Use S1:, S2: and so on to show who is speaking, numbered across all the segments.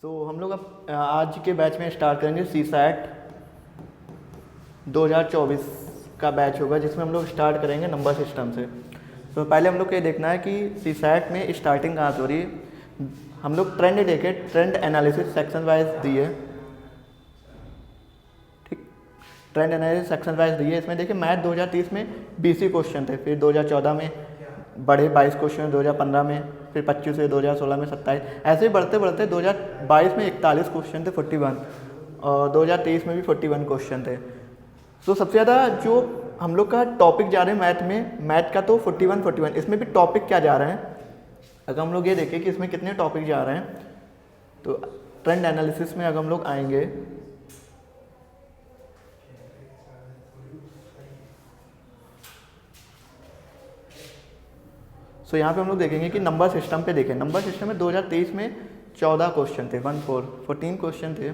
S1: हम लोग अब आज के बैच में स्टार्ट करेंगे CSAT 2024 का बैच होगा, जिसमें हम लोग स्टार्ट करेंगे नंबर सिस्टम से। पहले हम लोग को ये देखना है कि CSAT में स्टार्टिंग कहाँ से हो रही है। हम लोग ट्रेंड देखे, ट्रेंड एनालिसिस सेक्शन वाइज दिए, ठीक, ट्रेंड एनालिसिस सेक्शन वाइज दिए। इसमें देखिए मैथ 2030 में 20 ही क्वेश्चन थे, फिर 2014 में बढ़े 22 क्वेश्चन, 2015 में, फिर 25 से 2016 में 27, ऐसे ही बढ़ते बढ़ते 2022 में 41 क्वेश्चन थे 41, और 2023 में भी 41 क्वेश्चन थे। सबसे ज़्यादा जो हम लोग का टॉपिक जा रहे हैं मैथ में, मैथ का तो 41, इसमें भी टॉपिक क्या जा रहे हैं। अगर हम लोग ये देखें कि इसमें कितने टॉपिक जा रहे हैं, तो ट्रेंड एनालिसिस में अगर हम लोग आएंगे यहाँ पे हम लोग देखेंगे कि नंबर सिस्टम पे देखें। नंबर सिस्टम में 2023 में 14 क्वेश्चन थे, 14 क्वेश्चन थे,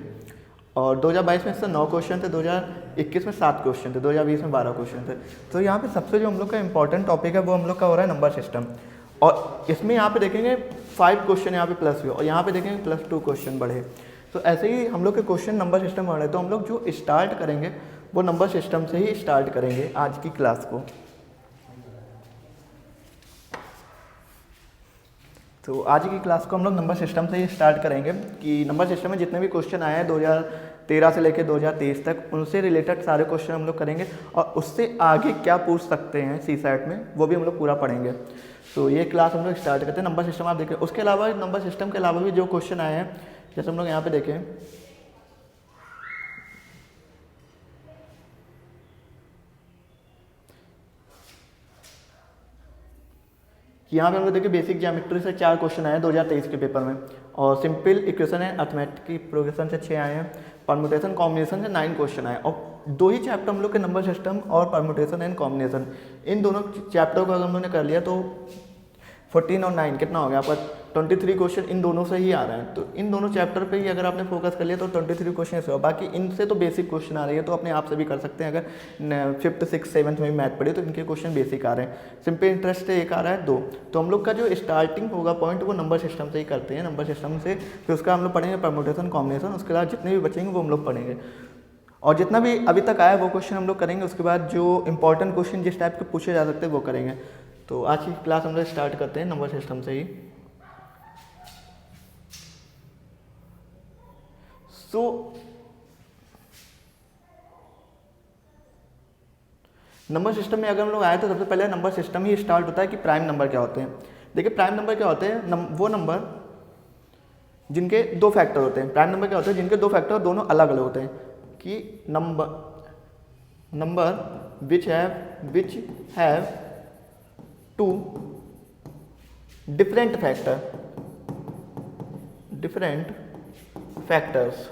S1: और 2022 में इससे 9 क्वेश्चन थे, 2021 में 7 क्वेश्चन थे, 2020 में 12 क्वेश्चन थे। तो यहाँ पे सबसे जो हम लोग का इंपॉर्टेंट टॉपिक है वो हम लोग का हो रहा है नंबर सिस्टम। और इसमें यहाँ पे देखेंगे 5 क्वेश्चन यहाँ पे प्लस हुए, और यहाँ पे देखेंगे +2 क्वेश्चन बढ़े। तो ऐसे ही हम लोग के क्वेश्चन नंबर सिस्टम बढ़े। तो हम लोग जो स्टार्ट करेंगे वो नंबर सिस्टम से ही स्टार्ट करेंगे आज की क्लास को। तो आज की क्लास को हम लोग नंबर सिस्टम से ही स्टार्ट करेंगे कि नंबर सिस्टम में जितने भी क्वेश्चन आए हैं 2013 से लेकर 2023 तक, उनसे रिलेटेड सारे क्वेश्चन हम लोग करेंगे, और उससे आगे क्या पूछ सकते हैं CSAT में वो भी हम लोग पूरा पढ़ेंगे। तो ये क्लास हम लोग स्टार्ट करते हैं। नंबर सिस्टम आप देखें, उसके अलावा नंबर सिस्टम के अलावा भी जो क्वेश्चन आए हैं, जैसे हम लोग यहाँ पे देखें कि यहाँ पे हम लोग देखिए बेसिक ज्योमेट्री से 4 क्वेश्चन आए हैं 2023 के पेपर में, और सिंपल इक्वेशन एंड अर्थमेटिक की प्रोग्रेशन से 6 आए हैं, परमुटेशन कॉम्बिनेशन से 9 क्वेश्चन आए, और 2 ही चैप्टर हम लोग के नंबर सिस्टम और परमुटेशन एंड कॉम्बिनेशन, इन दोनों चैप्टर को अगर हम लोगों ने कर लिया तो 14 और 9 कितना हो गया आपका 23 क्वेश्चन इन दोनों से ही आ रहा है। तो इन दोनों चैप्टर पे ही अगर आपने फोकस कर लिया तो 23 क्वेश्चन से हो। बाकी इनसे तो बेसिक क्वेश्चन आ रही है, तो अपने आप से भी कर सकते हैं। अगर 5th 6th 7th में भी मैथ पढ़े तो इनके क्वेश्चन बेसिक आ रहे हैं। सिंपल इंटरेस्ट से एक आ रहा है 2। तो हम लोग का जो स्टार्टिंग होगा पॉइंट वो नंबर सिस्टम से ही करते हैं। नंबर सिस्टम से फिर उसका हम लोग पढ़ेंगे परमुटेशन कॉम्बिनेशन, उसके बाद जितने भी बचेंगे वो हम लोग पढ़ेंगे, और जितना भी अभी तक आया वो क्वेश्चन हम लोग करेंगे। उसके बाद जो इंपॉर्टेंट क्वेश्चन जिस टाइप के पूछे जा सकते हैं वो करेंगे। तो आज की क्लास हम लोग स्टार्ट करते हैं नंबर सिस्टम से ही। नंबर सिस्टम में अगर हम लोग आए तो सबसे पहले नंबर सिस्टम ही स्टार्ट होता है कि प्राइम नंबर क्या होते हैं। देखिए प्राइम नंबर क्या होते हैं, वो नंबर जिनके 2 फैक्टर होते हैं। प्राइम नंबर क्या होते हैं जिनके 2 फैक्टर दोनों अलग अलग होते हैं, कि number which have 2 different factors,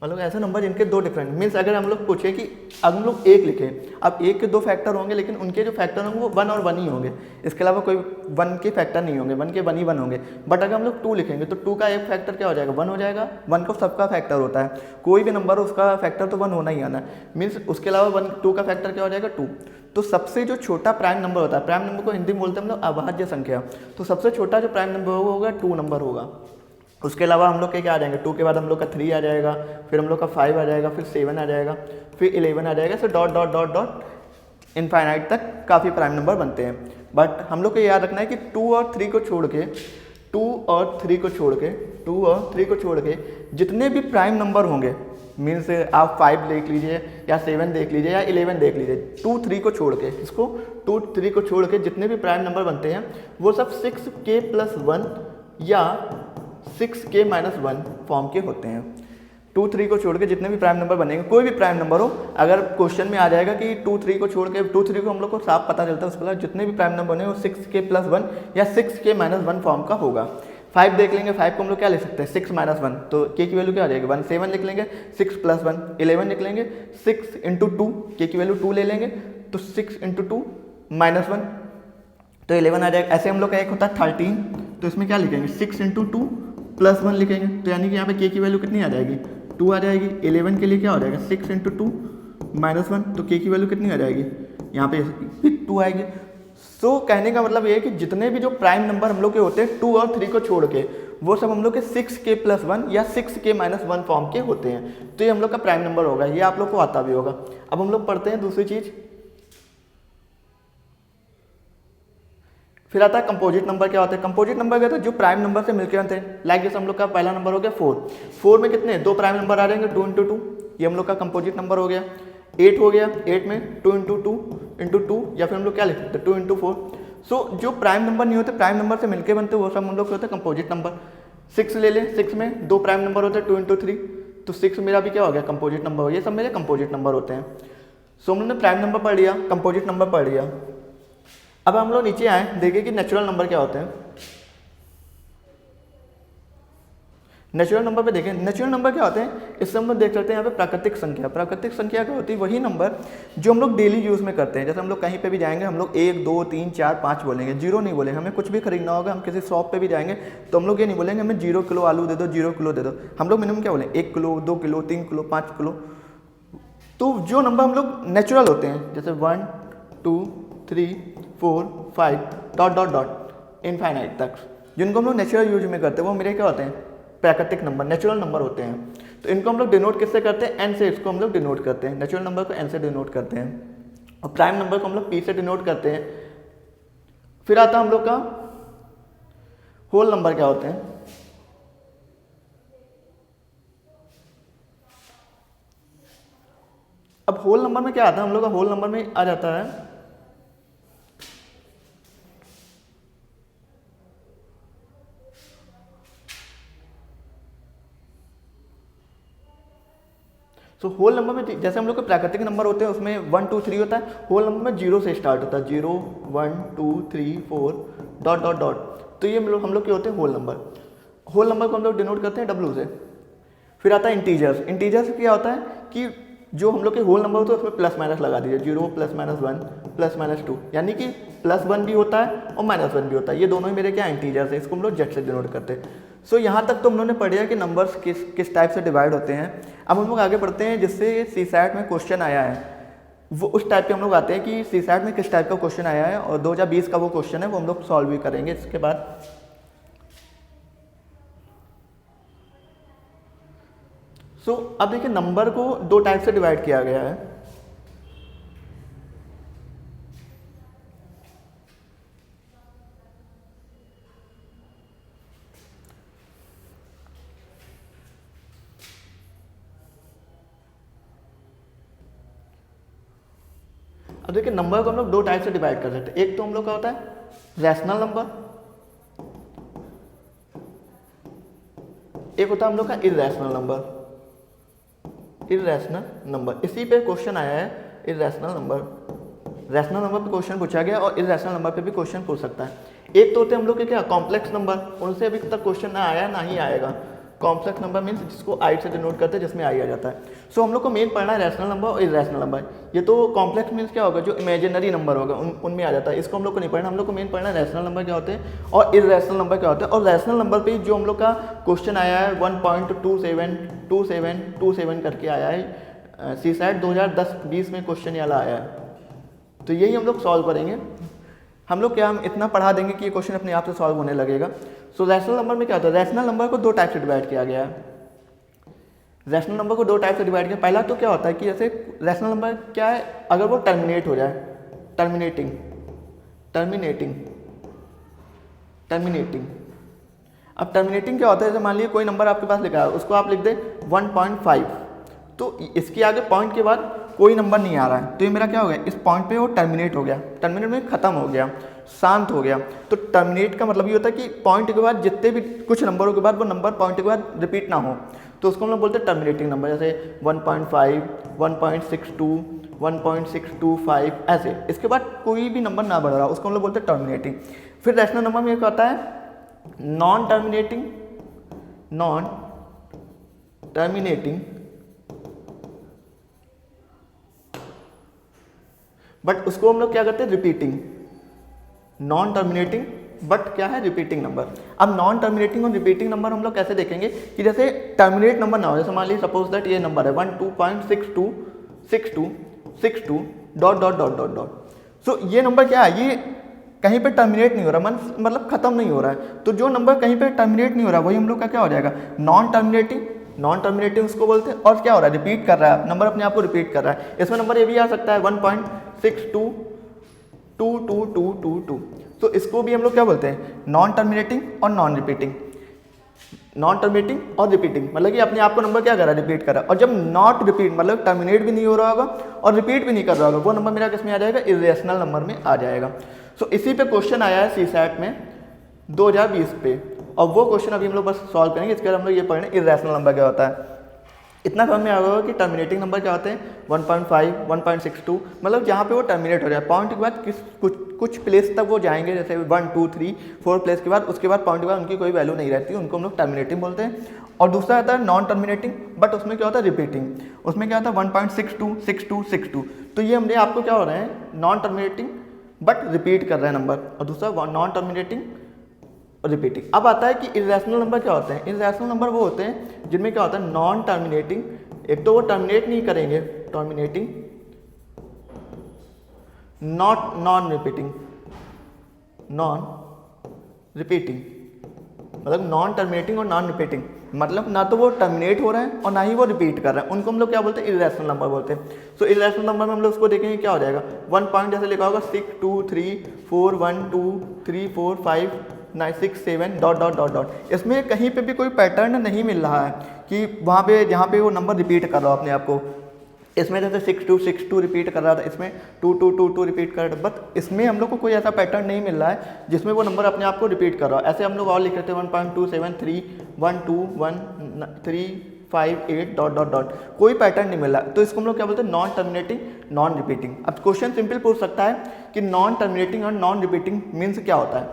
S1: मतलब ऐसे नंबर जिनके 2 डिफरेंट, मीन्स अगर हम लोग पूछे कि अब हम लोग 1 लिखें, अब 1 के 2 फैक्टर होंगे, लेकिन उनके जो फैक्टर होंगे वो 1 और 1 ही होंगे, इसके अलावा कोई 1 के फैक्टर नहीं होंगे, 1 के 1 ही 1 होंगे। बट अगर हम लोग 2 लिखेंगे तो 2 का एक फैक्टर क्या हो जाएगा, 1 हो जाएगा। 1 का सबका फैक्टर होता है, कोई भी नंबर उसका फैक्टर तो 1 होना ही आना है, मीन्स उसके अलावा 2 का फैक्टर क्या हो जाएगा 2। तो सबसे जो छोटा प्राइम नंबर होता है, प्राइम नंबर को हिंदी में बोलते हैं हम लोग अभाज्य संख्या, तो सबसे छोटा जो प्राइम नंबर होगा 2 नंबर होगा। उसके अलावा हम लोग के क्या आ जाएंगे, 2 के बाद हम लोग का 3 आ जाएगा, फिर हम लोग का 5 आ जाएगा, फिर 7 आ जाएगा, फिर 11 आ जाएगा, फिर dot dot dot dot infinite तक काफ़ी प्राइम नंबर बनते हैं। बट हम लोग को याद रखना है कि 2 और 3 को छोड़ के जितने भी प्राइम नंबर होंगे, मीन्स आप 5 देख लीजिए या 7 देख लीजिए या 11 देख लीजिए, 2 3 को छोड़ के, इसको 2 3 को छोड़ के जितने भी प्राइम नंबर बनते हैं वो सब 6k+1 या 6k-1 फॉर्म के होते हैं। 2 3 को छोड़ के जितने भी प्राइम नंबर बनेंगे, कोई भी प्राइम नंबर हो, अगर क्वेश्चन में आ जाएगा कि 2 3 को छोड़ के, 2 3 को हम लोग को साफ पता चलता है, उसके बाद जितने भी प्राइम नंबर बने वो 6k+1 या 6k-1 फॉर्म का होगा। 5 देख लेंगे, 5 को हम लोग क्या लिख सकते हैं 6-1, तो k की वैल्यू क्या आ जाएगी 1। 7 लिख लेंगे 6+1, 11 लिख लेंगे 6 × 2, k की वैल्यू 2 ले लेंगे तो 6 × 2 -1 तो 11 आ जाएगा। ऐसे हम लोग का एक होता है 13, तो इसमें क्या लिखेंगे 6 × 2 +1 लिखेंगे, तो यानी कि यहाँ पे k की वैल्यू कितनी आ जाएगी 2 आ जाएगी। 11 के लिए क्या हो जाएगा 6 × 2 -1, तो k की वैल्यू कितनी आ जाएगी यहाँ पे 2 आएगी। कहने का मतलब ये है कि जितने भी जो प्राइम नंबर हम लोग के होते हैं 2 और 3 को छोड़ के, वो सब हम लोग के 6k+1 या 6k-1 फॉर्म के होते हैं। तो ये हम लोग का प्राइम नंबर होगा, ये आप लोग को आता भी होगा। अब हम लोग पढ़ते हैं दूसरी चीज, फिर आता है कंपोजिट नंबर। क्या होता है कंपोजिट नंबर? कहते हैं जो प्राइम नंबर से मिलकर बनते हैं। लाइक जैसे हम लोग का पहला नंबर हो गया 4 में कितने दो प्राइम नंबर आ जाएंगे 2 × 2, ये हम लोग का कंपोजिट नंबर हो गया। 8 हो गया, 8 में 2 × 2 या फिर हम लोग क्या लिख सकते हैं 2 × 4। सो जो प्राइम नंबर नहीं होते, प्राइम नंबर से मिलकर बनते वो सब हम लोग के होते हैं कंपोजिट नंबर। 6 ले लें, 6 में दो प्राइम नंबर होते हैं 2 × 3, तो 6 मेरा भी क्या हो गया कंपोजिट नंबर हो गया। ये सब मेरे कंपोजिट नंबर होते हैं। सो हमने प्राइम नंबर पढ़ लिया, कंपोजिट नंबर पढ़ लिया। अब हम लोग नीचे आए, देखिए कि नेचुरल नंबर क्या होते हैं। नेचुरल नंबर पे देखें, नेचुरल नंबर क्या होते हैं, इससे हम लोग देख सकते हैं यहाँ पे प्राकृतिक संख्या। प्राकृतिक संख्या क्या होती है? वही नंबर जो हम लोग डेली यूज़ में करते हैं। जैसे हम लोग कहीं पे भी जाएंगे, हम लोग 1 2 3 4 5 बोलेंगे, 0 नहीं बोलेंगे। हमें कुछ भी खरीदना होगा, हम किसी शॉप पे भी जाएंगे तो हम लोग ये नहीं बोलेंगे हमें 0 किलो आलू दे दो, 0 किलो दे दो। हम लोग मिनिमम क्या बोलेंगे 1 किलो, 2 किलो, 3 किलो, 5 किलो। तो जो नंबर हम लोग नेचुरल होते हैं, जैसे 1 2 3 4 5 डॉट डॉट डॉट इनफाइनाइट तक, जिनको हम लोग नेचुरल यूज में करते हैं, वो मेरे क्या होते हैं प्राकृतिक नंबर, नेचुरल नंबर होते हैं। तो इनको हम लोग डिनोट किससे करते हैं? एन से इसको हम लोग डिनोट करते हैं। नेचुरल नंबर को एन से डिनोट करते हैं और प्राइम नंबर को हम लोग पी से डिनोट करते हैं। फिर आता है हम लोग का होल नंबर। क्या होते हैं? अब होल नंबर में क्या आता है? हम लोग का होल नंबर में आ जाता है होल नंबर में जैसे हम लोग के प्राकृतिक नंबर होते हैं उसमें 1 2 3 होता है, होल नंबर में 0 से स्टार्ट होता है। 0 1 2 3 4 डॉट डॉट डॉट। तो ये हम लोग के होते हैं होल नंबर। होल नंबर को हम लोग डिनोट करते हैं W से। फिर आता है इंटीजर्स। इंटीजर्स क्या होता है कि जो हम लोग के होल नंबर होते हैं उसमें प्लस माइनस लगा दीजिए, 0 +-1 +-2, यानी कि +1 भी होता है और -1 भी होता है। ये दोनों ही मेरे क्या इंटीजर्स हैं, इसको हम लोग जेड से डिनोट करते हैं। सो यहाँ तक तो हम लोगों ने पढ़ लिया कि नंबर्स किस टाइप से डिवाइड होते हैं। अब हम लोग आगे बढ़ते हैं, जिससे सीसैट में क्वेश्चन आया है वो उस टाइप के हम लोग आते हैं कि सीसैट में किस टाइप का क्वेश्चन आया है, और 2020 का वो क्वेश्चन है वो हम लोग सॉल्व भी करेंगे इसके बाद। अब देखिए नंबर को 2 टाइप से डिवाइड किया गया है। अब देखिए नंबर को हम लोग 2 टाइप से डिवाइड कर सकते हैं। एक तो हम लोग का होता है रैशनल नंबर, एक होता है हम लोग का इर्रेशनल नंबर। इर्रेशनल नंबर, इसी पे क्वेश्चन आया है इर्रेशनल नंबर। रैशनल नंबर पे क्वेश्चन पूछा गया और इर्रेशनल नंबर पे भी क्वेश्चन पूछ सकता है। एक तो होते हैं हम लोग के क्या कॉम्प्लेक्स नंबर, उनसे अभी तक क्वेश्चन ना आया ना ही आएगा। कॉम्प्लेक्स नंबर मीन्स जिसको आई से डिनोट करते हैं, जिसमें आई आ जाता है। सो हम लोग को मेन पढ़ना है रैशनल नंबर और इर्रेशनल नंबर। ये तो कॉम्प्लेक्स मीन्स क्या होगा, जो इमेजिनरी नंबर होगा उनमें आ जाता है। इसको हम लोग को नहीं पढ़ना, हम लोग को मेन पढ़ना है रैशनल नंबर क्या होते हैं और इर्रेशनल नंबर क्या होता है। और रैशनल नंबर पे जो हम लोग का क्वेश्चन आया है 1.272727 करके आया है सीसैट 2010-20 में क्वेश्चन वाला आया है। तो यही हम लोग सॉल्व करेंगे। हम लोग क्या हम इतना पढ़ा देंगे कि ये क्वेश्चन अपने आप से सॉल्व होने लगेगा। सो रैशनल नंबर में क्या होता है, रैशनल नंबर को 2 टाइप से डिवाइड किया गया है। रैशनल नंबर को 2 टाइप से डिवाइड किया। पहला तो क्या होता है कि जैसे रैशनल नंबर क्या है, अगर वो टर्मिनेट हो जाए, टर्मिनेटिंग। अब टर्मिनेटिंग क्या होता है, जैसे मान लीजिए कोई नंबर आपके पास लिखा है, उसको आप लिख दें 1.5, तो इसके आगे पॉइंट के बाद कोई नंबर नहीं आ रहा है, तो ये मेरा क्या हो गया, इस पॉइंट पे वो टर्मिनेट हो गया। टर्मिनेट में खत्म हो गया, शांत हो गया। तो टर्मिनेट का मतलब ये होता है कि पॉइंट के बाद जितने भी कुछ नंबरों के बाद वो नंबर पॉइंट के बाद रिपीट ना हो, तो उसको हम लोग बोलते हैं टर्मिनेटिंग नंबर। जैसे 1.5, 1.62, 1.625 ऐसे, इसके बाद कोई भी नंबर ना बढ़ रहा, उसको हम लोग बोलते हैं टर्मिनेटिंग। फिर रैशनल नंबर में क्या होता है, नॉन टर्मिनेटिंग बट उसको हम लोग क्या करते हैं, रिपीटिंग। नॉन टर्मिनेटिंग बट क्या है, रिपीटिंग नंबर। अब नॉन टर्मिनेटिंग और रिपीटिंग नंबर हम लोग कैसे देखेंगे कि जैसे टर्मिनेट नंबर ना हो, जैसे मान लीजिए सपोज दैट ये नंबर है 12.626262 dot dot dot dot dot. So ये नंबर क्या है, ये कहीं पे टर्मिनेट नहीं हो रहा, मतलब खत्म नहीं हो रहा है, तो जो नंबर कहीं पे टर्मिनेट नहीं हो रहा वही हम लोग का क्या हो जाएगा, नॉन टर्मिनेटिंग। नॉन टर्मिनेटिंग उसको बोलते हैं। और क्या हो रहा है, रिपीट कर रहा है, नंबर अपने आप को रिपीट कर रहा है। इसमें नंबर ये भी आ सकता है 1.622222, तो इसको भी हम लोग क्या बोलते हैं, नॉन टर्मिनेटिंग और नॉन रिपीटिंग। नॉन टर्मिनेटिंग और रिपीटिंग मतलब कि अपने आप को नंबर क्या कर रहा है, रिपीट कर रहा है। और जब नॉट रिपीट मतलब टर्मिनेट भी नहीं हो रहा होगा और रिपीट भी नहीं कर रहा होगा, वो नंबर मेरा किस में आ जाएगा, इरेशनल नंबर में आ जाएगा। सो इसी पे क्वेश्चन आया है सीसैट में 2020 पे, और वो क्वेश्चन अभी हम लोग बस सॉल्व करेंगे। इसके बाद हम लोग ये पढ़ेंगे इरेशनल नंबर क्या होता है। इतना समझ में आ गया कि टर्मिनेटिंग नंबर क्या होते हैं, 1.5, 1.62, मतलब जहाँ पे वो टर्मिनेट हो जाए, पॉइंट के बाद कुछ प्लेस तक वो जाएंगे, जैसे 1, 2, 3, 4 प्लेस के बाद, उसके बाद पॉइंट के बाद उनकी कोई वैल्यू नहीं रहती, उनको हम लोग टर्मिनेटिंग बोलते हैं। और दूसरा आता है नॉन टर्मिनेटिंग, बट उसमें क्या होता है, रिपीटिंग। उसमें क्या होता है 1.62, 62, 62। तो ये हमने आपको क्या हो रहे हैं, नॉन टर्मिनेटिंग बट रिपीट कर रहे हैं नंबर, और दूसरा नॉन टर्मिनेटिंग रिपीटिंग। अब आता है कि इरेशनल नंबर क्या होते हैं। इरेशनल नंबर वो होते हैं जिनमें क्या होता है, नॉन टर्मिनेटिंग, एक तो वो टर्मिनेट नहीं करेंगे, terminating, non repeating, non repeating, मतलब नॉन टर्मिनेटिंग और नॉन रिपीटिंग, मतलब ना तो वो टर्मिनेट हो रहे हैं और ना ही वो रिपीट कर रहे हैं, उनको हम लोग क्या बोलते हैं, इरेशनल नंबर बोलते हैं। सो इरेशनल नंबर में हम लोग उसको देखेंगे क्या हो जाएगा, 1 पॉइंट जैसे लिखा होगा 6, 2, 3, 4, 1, 2, 3, 4, 5, 9, 6, 7 डॉट डॉट डॉट डॉट। इसमें कहीं पे भी कोई पैटर्न नहीं मिल रहा है कि वहाँ पे जहाँ पे वो नंबर रिपीट कर रहा हो अपने आप को। इसमें जैसे 6, 2, 6, 2 रिपीट कर रहा था, इसमें 2, 2, 2, 2 रिपीट कर रहा था, बट इसमें हम लोग को कोई ऐसा पैटर्न नहीं मिल रहा है जिसमें वो नंबर अपने आप को रिपीट कर रहा है। ऐसे हम लोग और लिख रहे थे 1.273, 1, 2, 1, 3, 5, 8 डॉट डॉट डॉट, कोई पैटर्न नहीं मिल रहा, तो इसको हम लोग क्या बोलते हैं, नॉन टर्मिनेटिंग, नॉन रिपीटिंग। अब क्वेश्चन सिंपल पूछ सकता है कि नॉन टर्मिनेटिंग और नॉन रिपीटिंग मीन्स क्या होता है,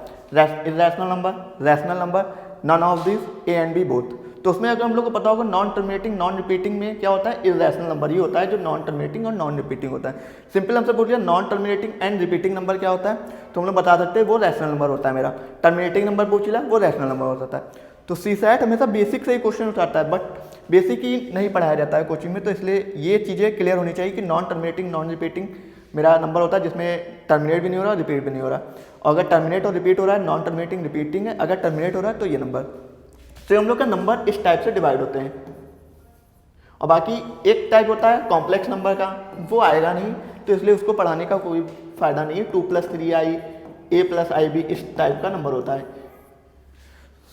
S1: irrational number, rational number, none of this, A and B both. तो उसमें अगर हम लोग को पता होगा नॉन टर्मिनेटिंग, नॉन रिपीटिंग में क्या होता है, इरेशनल नंबर ही होता है जो नॉन टर्मिनेटिंग और नॉन रिपीटिंग होता है। सिंपल हमसे पूछ लिया non terminating and repeating number क्या होता है, तो हम लोग बता सकते हैं वो रैशनल नंबर होता है मेरा। टर्मिनेटिंग नंबर पूछ लिया, वो रैशनल नंबर हो जाता है। तो सीसैट हमेशा बेसिक से ही क्वेश्चन उठाता है, बट बेसिक ही नहीं पढ़ाया जाता है कोचिंग में, तो इसलिए ये चीज़ें क्लियर होनी चाहिए कि नॉन टर्मिनेटिंग, नॉन रिपीटिंग मेरा नंबर होता है जिसमें टर्मिनेट भी नहीं हो रहा, रिपीट भी नहीं हो रहा। और अगर टर्मिनेट और रिपीट हो रहा है, नॉन टर्मिनेटिंग, रिपीटिंग है। अगर टर्मिनेट हो रहा है तो ये नंबर। तो हम लोग का नंबर इस टाइप से डिवाइड होते हैं। और बाकी एक टाइप होता है कॉम्प्लेक्स नंबर का, वो आएगा नहीं, तो इसलिए उसको पढ़ाने का कोई फ़ायदा नहीं है। 2+3i, a+ib इस टाइप का नंबर होता है।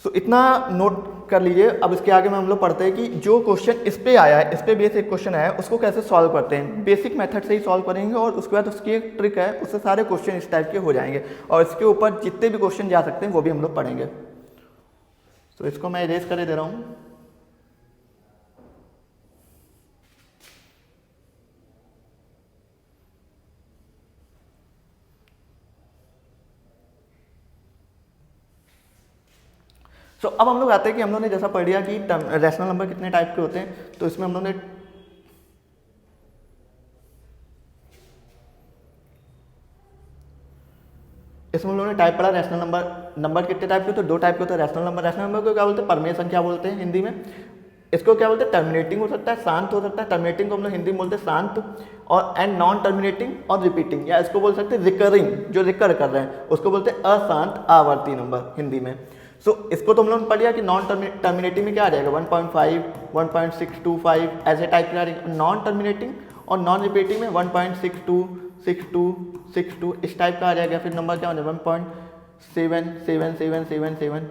S1: सो इतना नोट कर लीजिए। अब इसके आगे में हम लोग पढ़ते हैं कि जो क्वेश्चन इस पे आया है, इस पे बेसिक क्वेश्चन आया है, उसको कैसे सॉल्व करते हैं। बेसिक मेथड से ही सॉल्व करेंगे और उसके बाद उसकी एक ट्रिक है, उससे सारे क्वेश्चन इस टाइप के हो जाएंगे। और इसके ऊपर जितने भी क्वेश्चन जा सकते हैं वो भी हम लोग पढ़ेंगे। तो इसको मैं इरेज कर दे रहा हूँ। तो अब हम लोग आते हैं कि हम लोगों ने जैसा पढ़ लिया कि रैशनल नंबर कितने टाइप के होते हैं, तो इसमें हम लोगों ने टाइप पढ़ा रैशनल नंबर कितने टाइप के होते हैं, 2 टाइप के होते हैं रैशनल नंबर। रैशनल नंबर को क्या बोलते हैं, परमेय संख्या बोलते हैं हिंदी में। इसको क्या बोलते हैं, टर्मिनेटिंग हो सकता है, शांत हो सकता है। टर्मिनेटिंग को हम लोग हिंदी में बोलते हैं शांत, और एंड नॉन टर्मिनेटिंग और रिपीटिंग, या इसको बोल सकते हैं रिकरिंग, जो रिकर कर रहे हैं उसको बोलते हैं अशांत आवर्ती नंबर हिंदी में। सो इसको तो हम लोगों ने पढ़ लिया कि नॉन टर्मिनेटिंग में क्या आ जाएगा, 1.5, 1.625 ऐसे टाइप के आ रही। नॉन टर्मिनेटिंग और नॉन रिपीटिंग में 1.62, 62, 62 इस टाइप का आ जाएगा। फिर नंबर क्या हो जाएगा 1.777777,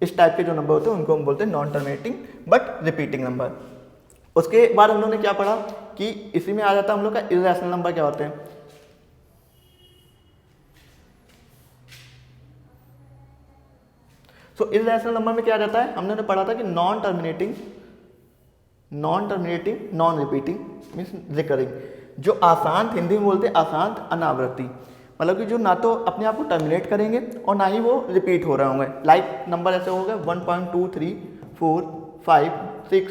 S1: इस टाइप के जो नंबर होते हैं उनको हम बोलते हैं non terminating but repeating number. उसके बाद हम लोगों ने क्या पढ़ा कि इसी में आ जाता है हम लोग का इरेशनल नंबर क्या होते हैं। सो इरेशनल नंबर में क्या आ जाता है, हमने पढ़ा था कि non terminating, non repeating means recurring, जो अशांत, हिंदी में बोलते हैं अशांत अनावृत्ति, मतलब कि जो ना तो अपने आप को टर्मिनेट करेंगे और ना ही वो रिपीट हो रहे होंगे। लाइक नंबर ऐसे हो गए 1, 2, 3, 4, 5, 6,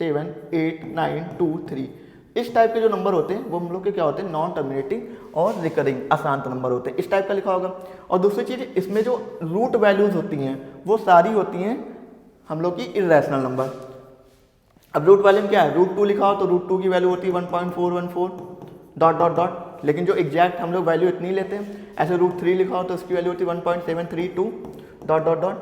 S1: 7, 8, 9, 2, 3 इस टाइप के जो नंबर होते हैं वो हम लोग के क्या होते हैं, नॉन टर्मिनेटिंग और रिकरिंग अशांत नंबर होते हैं, इस टाइप का लिखा होगा। और दूसरी चीज़, इसमें जो रूट वैल्यूज होती हैं वो सारी होती हैं हम लोग की इरेशनल नंबर। अब रूट वैल्यू में क्या है, √2 लिखा हो तो √2 की वैल्यू होती है 1.414 डॉट डॉट डॉट, लेकिन जो एग्जैक्ट हम लोग वैल्यू इतनी लेते हैं। ऐसे √3 लिखा हो तो उसकी वैल्यू होती है 1.732 डॉट डॉट डॉट।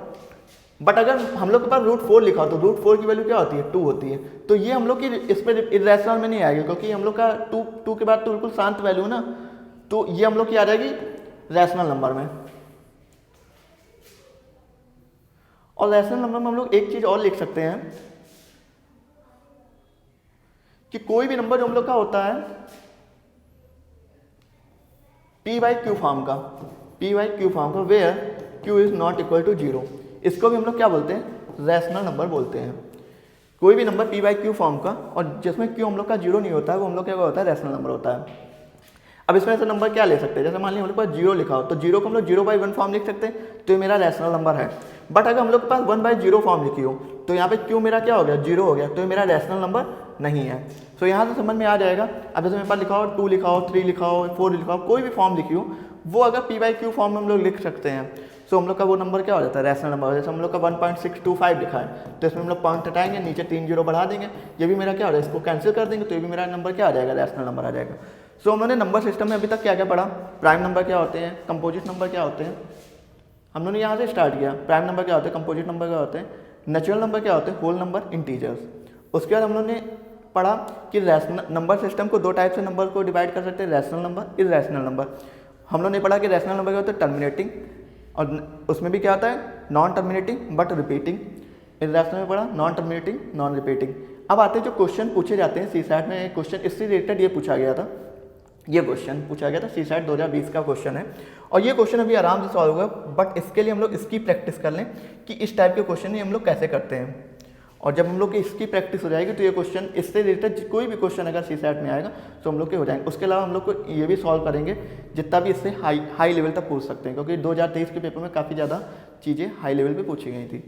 S1: बट अगर हम लोग के पास √4 लिखा हो तो √4 की वैल्यू क्या होती है, 2 होती है। तो ये हम लोग की इस पर इरेशनल में नहीं आएगी, क्योंकि हम लोग का 2 के बाद तो बिल्कुल शांत वैल्यू ना, तो ये हम लोग की आ जाएगी रैशनल नंबर में। और रैशनल नंबर में हम लोग एक चीज और लिख सकते हैं कि कोई भी नंबर जो हम लोग का होता है p/q फॉर्म का, p/q फॉर्म का, where q is not equal to 0, इसको भी हम लोग क्या बोलते हैं, रैशनल नंबर बोलते हैं। कोई भी नंबर p/q फॉर्म का और जिसमें q हम लोग का 0 नहीं होता है, वो हम लोग क्या होता है, रैशनल नंबर होता है। अब इसमें से नंबर क्या ले सकते हैं, जैसे मान लीजिए हम लोग के पास 0 लिखा हो तो 0 को हम लोग 0/1 फॉर्म लिख सकते हैं, तो ये मेरा रैशनल नंबर है। बट अगर हम लोग के पास 1/0 फॉर्म लिखी हो तो यहाँ पे q मेरा क्या हो गया, 0 हो गया, तो ये मेरा रैशनल नंबर नहीं है। तो यहाँ से समझ में आ जाएगा। अब जैसे मेरे पास लिखा हो 2 लिखा हो, 3 लिखा हो, 4 लिखा हो, कोई भी फॉर्म लिखी हो, वो अगर p/q फॉर्म में हम लोग लिख सकते हैं, तो हम लोग का वो नंबर क्या हो जाता है, रैशनल नंबर। जैसे हम लोग का 1.625 लिखा है तो इसमें हम लोग पॉइंट हटाएंगे, नीचे 3 जीरो बढ़ा देंगे, ये भी मेरा क्या हो जाएगा, इसको कैंसिल कर देंगे, तो ये भी मेरा नंबर क्या आ जाएगा, रैशनल नंबर आ जाएगा। सो हमने नंबर सिस्टम में अभी तक क्या क्या पढ़ा, प्राइम नंबर क्या होते हैं, कंपोजिट नंबर क्या होते हैं, हम लोगों ने यहाँ से स्टार्ट किया। प्राइम नंबर क्या होते हैं, कंपोजिट नंबर क्या होते हैं, नेचुरल नंबर क्या होते हैं, होल नंबर, इंटीजर्स। उसके बाद हम लोगों ने पढ़ा कि रैशनल नंबर सिस्टम को 2 टाइप से नंबर को डिवाइड कर सकते हैं, रैशनल नंबर, इरैशनल नंबर। हम लोगों ने पढ़ा कि रैशनल नंबर क्या होता है, टर्मिनेटिंग, और उसमें भी क्या होता है, non terminating but repeating. Irrational में पढ़ा नॉन टर्मिनेटिंग, नॉन रिपीटिंग। अब आते हैं जो क्वेश्चन पूछे जाते हैं, CSAT में क्वेश्चन इससे रिलेटेड ये पूछा गया था, ये क्वेश्चन पूछा गया था, CSAT 2020 का क्वेश्चन है, और ये क्वेश्चन अभी आराम से सॉल्व होगा। बट इसके लिए हम लोग इसकी प्रैक्टिस कर लें कि इस टाइप के क्वेश्चन ही हम लोग कैसे करते हैं, और जब हम लोग की इसकी प्रैक्टिस हो जाएगी तो ये क्वेश्चन इससे रिलेटेड कोई भी क्वेश्चन अगर CSAT में आएगा तो हम लोग के हो जाएंगे। उसके अलावा हम लोग को ये भी सॉल्व करेंगे जितना भी इससे हाई लेवल तक पूछ सकते हैं, क्योंकि 2023 के पेपर में काफ़ी ज़्यादा चीज़ें हाई लेवल पे पूछी गई थी।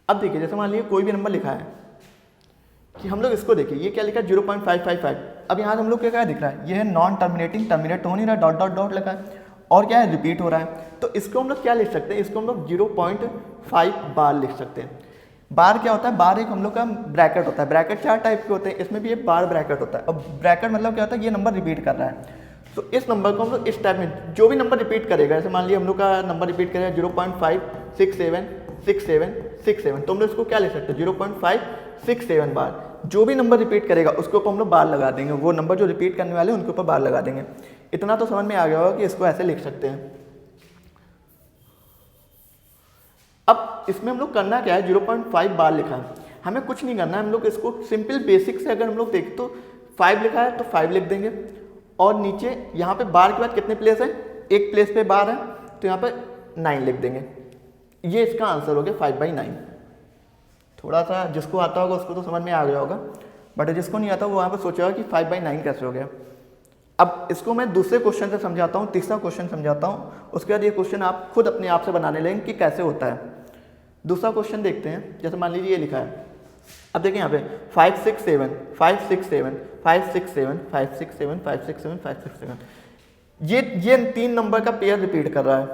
S1: अब देखिए, जैसे मान लीजिए कोई भी नंबर लिखा है कि हम लोग इसको देखिए, ये क्या लिखा है, 0.555। अब यहाँ हम लोग क्या दिख रहा है, ये है नॉन टर्मिनेटिंग, टर्मिनेट हो नहीं रहा, डॉट डॉट डॉट लगा है, और क्या है, रिपीट हो रहा है। तो इसको हम लोग क्या लिख सकते हैं, इसको हम लोग 0.5 बार लिख सकते हैं। बार क्या होता है, बार एक हम लोग का ब्रैकेट होता है। ब्रैकेट 4 टाइप के होते हैं, इसमें भी एक बार ब्रैकेट होता है। अब ब्रैकेट मतलब क्या होता है, ये नंबर रिपीट कर रहा है, तो इस नंबर को हम लोग इस टाइप में, जो भी नंबर रिपीट करेगा, जैसे मान लीजिए हम लोग का नंबर रिपीट करेगा 0.5676767, तो हम लोग इसको क्या लिख सकते हैं, 0.567 बार। जो भी नंबर रिपीट करेगा उसके ऊपर हम लोग बार लगा देंगे, वो नंबर जो रिपीट करने वाले हैं उनके ऊपर बार लगा देंगे। इतना तो समझ में आ गया होगा कि इसको ऐसे लिख सकते हैं। अब इसमें हम लोग करना क्या है, 0.5 बार लिखा है, हमें कुछ नहीं करना है, हम लोग इसको सिंपल बेसिक से अगर हम लोग देखें तो 5 लिखा है तो 5 लिख देंगे, और नीचे यहाँ पे बार के बाद कितने प्लेस है, एक प्लेस पे बार है, तो यहाँ पे 9 लिख देंगे। ये इसका आंसर हो गया 5/9। थोड़ा सा जिसको आता होगा उसको तो समझ में आ गया होगा, बट जिसको नहीं आता वो वहाँ पे सोचेगा कि 5/9 कैसे हो गया। अब इसको मैं दूसरे क्वेश्चन से समझाता हूँ, तीसरा क्वेश्चन समझाता हूँ, उसके बाद ये क्वेश्चन आप खुद अपने आप से बनाने लगेंगे कि कैसे होता है। दूसरा क्वेश्चन देखते हैं, जैसे मान लीजिए ये लिखा है, अब देखिए यहाँ पे 5 6 7 5 6 7 5 6 7 5 6 7 5 6 7 5 6 7, ये 3 नंबर का पेयर रिपीट कर रहा है,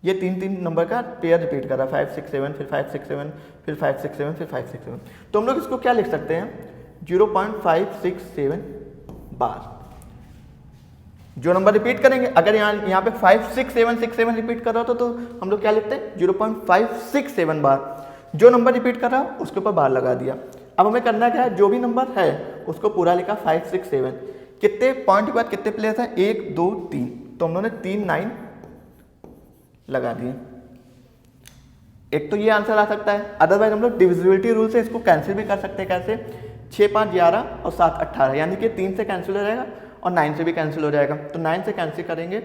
S1: ये 3 नंबर का पेयर रिपीट कर रहा है, 5 6 7 फिर 5 6 7 फिर 5 6 7 फिर 5 6 7। तो हम लोग इसको क्या लिख सकते हैं, 0.567 बार। जो नंबर रिपीट करेंगे, अगर यहाँ पे 5 6 7 6 7 रिपीट कर रहा होता तो हम लोग क्या लिखते हैं, 0.567 बार। जो नंबर रिपीट कर रहा है उसके ऊपर बार लगा दिया। अब हमें करना क्या है, जो भी नंबर है उसको पूरा लिखा 5 6 7, कितने पॉइंट के बाद कितने प्लेस है, 1 2 3, तो हम लोगों ने 3 9 लगा दिए। एक तो ये आंसर आ सकता है, अदरवाइज हम लोग डिविजिबिलिटी रूल से इसको कैंसिल भी कर सकते हैं। कैसे, 6 5 11 और 7 18, यानी कि 3 से कैंसिल हो जाएगा और 9 से भी कैंसिल हो जाएगा। तो 9 से कैंसिल करेंगे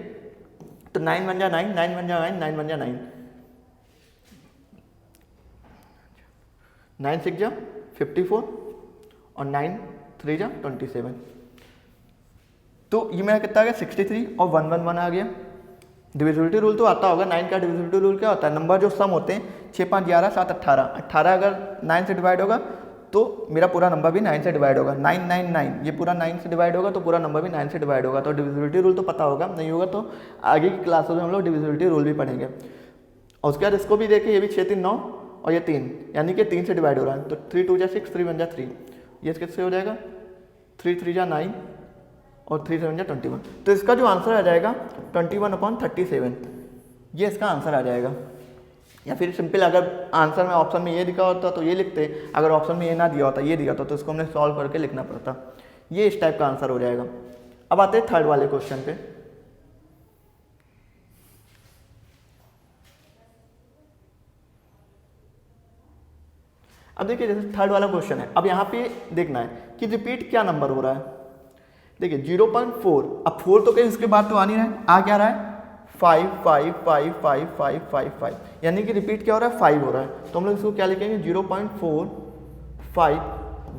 S1: तो 9 1 जा 9, 9 1 जा 9, 9 1 जा 9, 9 6 जा 54 और 9 3 जा 27। तो ये मेरा कितना आ गया, 63 और 1 1 1 आ गया। डिविजिबिलिटी रूल तो आता होगा, 9 का डिविजिबिलिटी रूल क्या होता है, नंबर जो सम होते हैं 6 5 11 7 18, 18 अगर 9 से डिवाइड होगा तो मेरा पूरा नंबर भी 9 से डिवाइड होगा, 9 9 9, ये पूरा 9 से डिवाइड होगा तो पूरा नंबर भी 9 से डिवाइड होगा। तो डिविजिबिलिटी रूल तो पता होगा, नहीं होगा तो आगे की क्लासों में हम लोग डिविजिबिलिटी रूल भी पढ़ेंगे। और उसके बाद इसको भी देखिए, ये भी 6 3 9 और ये 3, यानी कि 3 से डिवाइड हो रहा है, तो 3 2 जा 6, 3 1 जा 3, ये किससे हो जाएगा 3 3 जा 9 और 3 7 जा 21। तो इसका जो आंसर आ जाएगा 21/37, ये इसका आंसर आ जाएगा। या फिर सिंपल अगर आंसर में ऑप्शन में ये दिखा होता तो ये लिखते, अगर ऑप्शन में ये ना दिया होता ये दिया होता तो इसको हमने सॉल्व करके लिखना पड़ता। ये इस टाइप का आंसर हो जाएगा। अब आते हैं थर्ड वाले क्वेश्चन पे। अब देखिए जैसे थर्ड वाला क्वेश्चन है, अब यहाँ पे देखना है कि रिपीट क्या नंबर हो रहा है। देखिए 0.4, अब 4 तो कहीं इसके बाद तो आ नहीं रहा है, आ क्या रहा है 5 5 5 5 5 5 5, यानी कि रिपीट क्या हो रहा है 5 हो रहा है। तो हम लोग इसको क्या लिखेंगे 0.45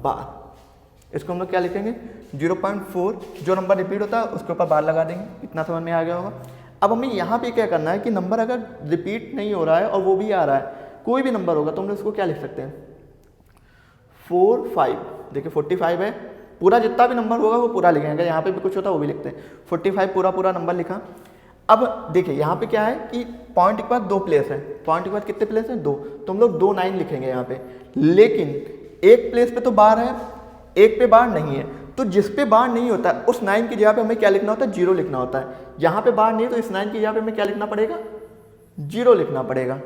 S1: बार। इसको हम लोग क्या लिखेंगे 0.4, जो नंबर रिपीट होता है उसके ऊपर बार लगा देंगे। इतना समझ में आ गया होगा। अब हमें यहाँ पे क्या करना है कि नंबर अगर रिपीट नहीं हो रहा है और वो भी आ रहा है, कोई भी नंबर होगा तो हम लोग इसको क्या लिख सकते हैं 4 5। देखिए 45 है, पूरा जितना भी नंबर होगा वो पूरा लिखेंगे, यहाँ पे भी कुछ होता है वो भी लिखते हैं। 45 पूरा नंबर लिखा। अब देखिए यहाँ पे क्या है कि पॉइंट के बाद 2 प्लेस है, पॉइंट के बाद कितने प्लेस हैं 2, तो हम लोग 2 9 लिखेंगे यहाँ पे। लेकिन एक प्लेस पे तो बार है, एक पे बार नहीं है, तो जिस पे बार नहीं होता है उस 9 की जगह पे हमें क्या लिखना होता है 0 लिखना होता है। यहाँ पे बार नहीं है तो इस 9 की जगह पे हमें क्या लिखना पड़ेगा 0 लिखना पड़ेगा।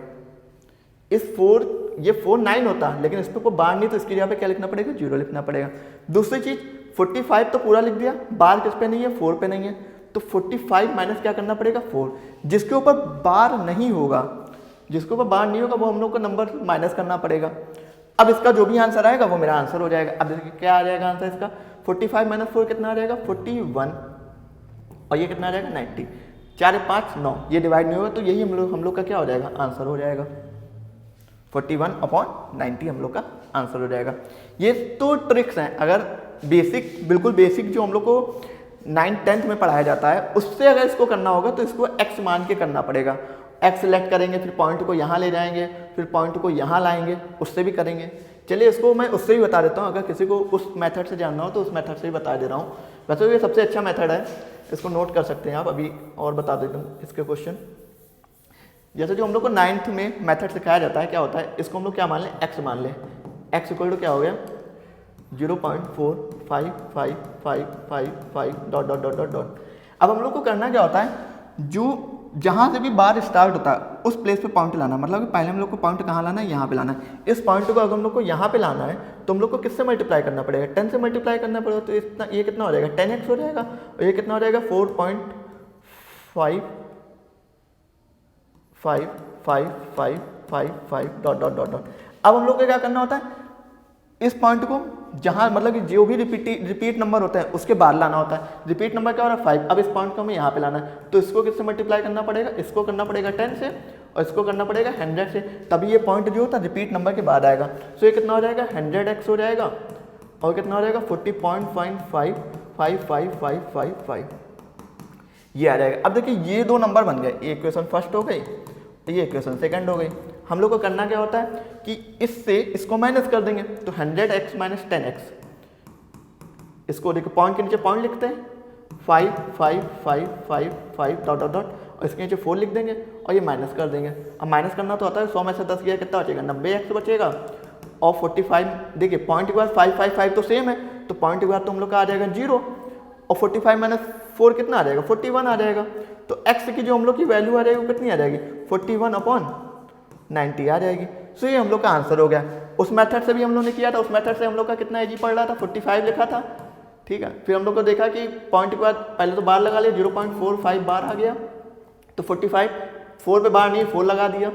S1: इस 4 ये 4 9 होता है, लेकिन इस पे कोई बार नहीं तो इसकी जगह पे क्या लिखना पड़ेगा 0 लिखना पड़ेगा। दूसरी चीज 45 तो पूरा लिख दिया, बार किस पे नहीं है 4 पे नहीं है, तो 45 माइनस क्या करना पड़ेगा 4। जिसके ऊपर बार नहीं होगा, जिसके ऊपर बार नहीं होगा वो हम लोग को नंबर माइनस करना पड़ेगा। अब इसका जो भी आंसर आएगा वो मेरा आंसर हो जाएगा। अब देखिए क्या आ जाएगा आंसर इसका 45 माइनस 4 कितना आ जाएगा 41, और ये कितना आ जाएगा 90। 4 5 9, ये डिवाइड नहीं होगा तो यही हम लोग का क्या हो जाएगा आंसर हो जाएगा 41/90 हम लोग का आंसर हो जाएगा। ये तो ट्रिक्स हैं, अगर बेसिक बिल्कुल बेसिक जो हम लोग को 9th 10th में पढ़ाया जाता है उससे अगर इसको करना होगा तो इसको x मान के करना पड़ेगा। x सिलेक्ट करेंगे, फिर पॉइंट को यहाँ ले जाएंगे, फिर पॉइंट को यहाँ लाएंगे, उससे भी करेंगे। चलिए इसको मैं उससे भी बता देता हूँ, अगर किसी को उस मेथड से जानना हो तो उस मेथड से भी बता दे रहा हूँ। वैसे ये सबसे अच्छा मेथड है, इसको नोट कर सकते हैं आप। अभी और बता देता हूँ इसके क्वेश्चन। जैसे जो हम लोग को 9th में मेथड सिखाया जाता है क्या होता है, इसको हम लोग क्या मान लें x मान लें। x इक्वल टू क्या हो गया 0.455555 dot dot dot dot dot. अब हम लोग को करना क्या होता है, जो जहाँ से भी बार स्टार्ट होता है उस प्लेस पे पॉइंट लाना, मतलब कि पहले हम लोग को पॉइंट कहाँ लाना है यहाँ पे लाना है। इस पॉइंट को अगर हम लोग को यहाँ पे लाना है तो हम लोग को किससे मल्टीप्लाई करना पड़ेगा 10 से मल्टीप्लाई करना पड़ेगा। तो इतना ये कितना हो जाएगा 10x हो जाएगा, और ये कितना हो जाएगा 4.555555 डॉट डॉट डॉट डॉट। अब हम लोग को क्या करना होता है, इस पॉइंट को जहाँ मतलब कि जो भी रिपीट नंबर होता है उसके बाद लाना होता है। रिपीट नंबर क्या हो रहा है 5, अब इस पॉइंट को हमें यहाँ पे लाना है तो इसको किससे मल्टीप्लाई करना पड़ेगा, इसको करना पड़ेगा 10 से और इसको करना पड़ेगा 100 से, तभी ये पॉइंट जो होता है रिपीट नंबर के बाद आएगा। सो ये कितना हो जाएगा 100x हो जाएगा, और कितना हो जाएगा 40.555555 ये आ जाएगा। अब देखिए ये 2 नंबर बन गए, ये इक्वेशन फर्स्ट हो गई, ये इक्वेशन सेकंड हो गई। हम लोग को करना क्या होता है कि इससे इसको माइनस कर देंगे, तो 100x माइनस 10x, इसको देखो पॉइंट के नीचे पॉइंट लिखते हैं 5 5 5 5 5 डॉट डॉट डॉट, और इसके नीचे 4 लिख देंगे और ये माइनस कर देंगे। अब माइनस करना तो होता है 100 में से 10 गया कितना बचेगा 90x बचेगा, और 45 देखिए पॉइंट के बाद 555 तो सेम है, तो पॉइंट के बाद तो हम लोग का आ जाएगा 0, और 45 माइनस 4 कितना आ जाएगा 41 आ जाएगा। तो x की जो हम लोग की वैल्यू आ जाएगी वो कितनी आ जाएगी 41/90 आ जाएगी। सो ये हम लोग का आंसर हो गया। उस मेथड से भी हम लोग ने किया था, उस मेथड से हम लोग का कितना इजी पड़ रहा था 45 लिखा था, ठीक है। फिर हम लोग को देखा कि पॉइंट के बाद पहले तो बार लगा लिया 0.45 बार आ गया, तो 45 4 पे बार नहीं है 4 लगा दिया,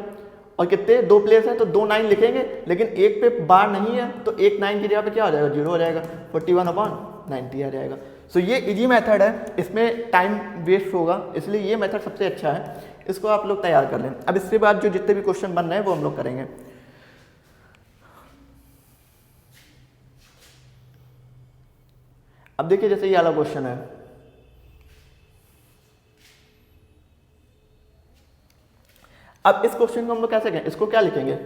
S1: और कितने 2 प्लेस है तो 2 9 लिखेंगे, लेकिन एक पे बार नहीं है तो एक 9 की जगह पे क्या हो जाएगा 0 हो जाएगा, 41/90 आ जाएगा। सो ये इजी मेथड है, इसमें टाइम वेस्ट होगा, इसलिए ये मेथड सबसे अच्छा है, इसको आप लोग तैयार कर लें। अब इसके बाद जो जितने भी क्वेश्चन बन रहे हैं वो हम लोग करेंगे। अब देखिए जैसे ये वाला क्वेश्चन है, अब इस क्वेश्चन को हम लोग कैसे करें, इसको क्या लिखेंगे,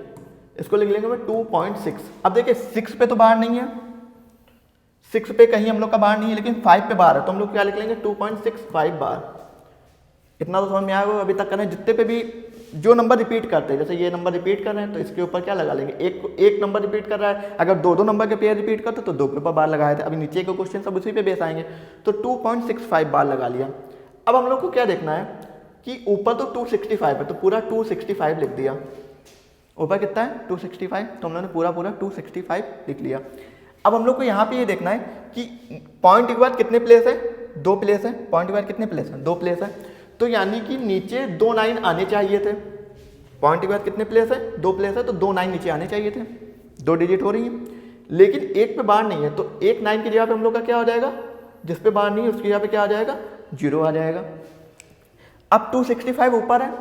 S1: इसको लिख लेंगे 2.6। अब देखिए 6 पे तो बार नहीं है, 6 पे कहीं हम लोग का बार नहीं है, लेकिन 5 पे बार है, तो हम लोग क्या लिख लेंगे 2.65 बार। इतना तो समझ में आया होगा अभी तक करें, जितने पे भी जो नंबर रिपीट करते हैं, जैसे ये नंबर रिपीट कर रहे हैं तो इसके ऊपर क्या लगा लेंगे, एक नंबर रिपीट कर रहा है, अगर दो नंबर के पेयर रिपीट करते तो 2 के ऊपर बार लगाए थे। अभी नीचे के क्वेश्चन सब उसी पे बेस आएंगे, तो 2.65 बार लगा लिया। अब हम लोग को क्या देखना है कि ऊपर तो 265 है, तो पूरा 265 लिख दिया। ऊपर कितना है 265, तो हम लोगों ने पूरा 265 लिख लिया। अब हम लोग को यहाँ पे ये देखना है कि पॉइंट के बाद कितने प्लेस है, 2 प्लेस है। पॉइंट के बाद कितने प्लेस है, 2 प्लेस है, तो यानी कि नीचे 2 9 आने चाहिए थे। पॉइंट के बाद कितने प्लेस है, 2 प्लेस है, तो 2 9 नीचे आने चाहिए थे, 2 डिजिट हो रही है, लेकिन एक पे बार नहीं है, तो एक 9 की जगह पे हम लोग का क्या हो जाएगा, जिस पे बार नहीं है उसकी जगह पे क्या आ जाएगा, 0 आ जाएगा। अब 265 ऊपर है,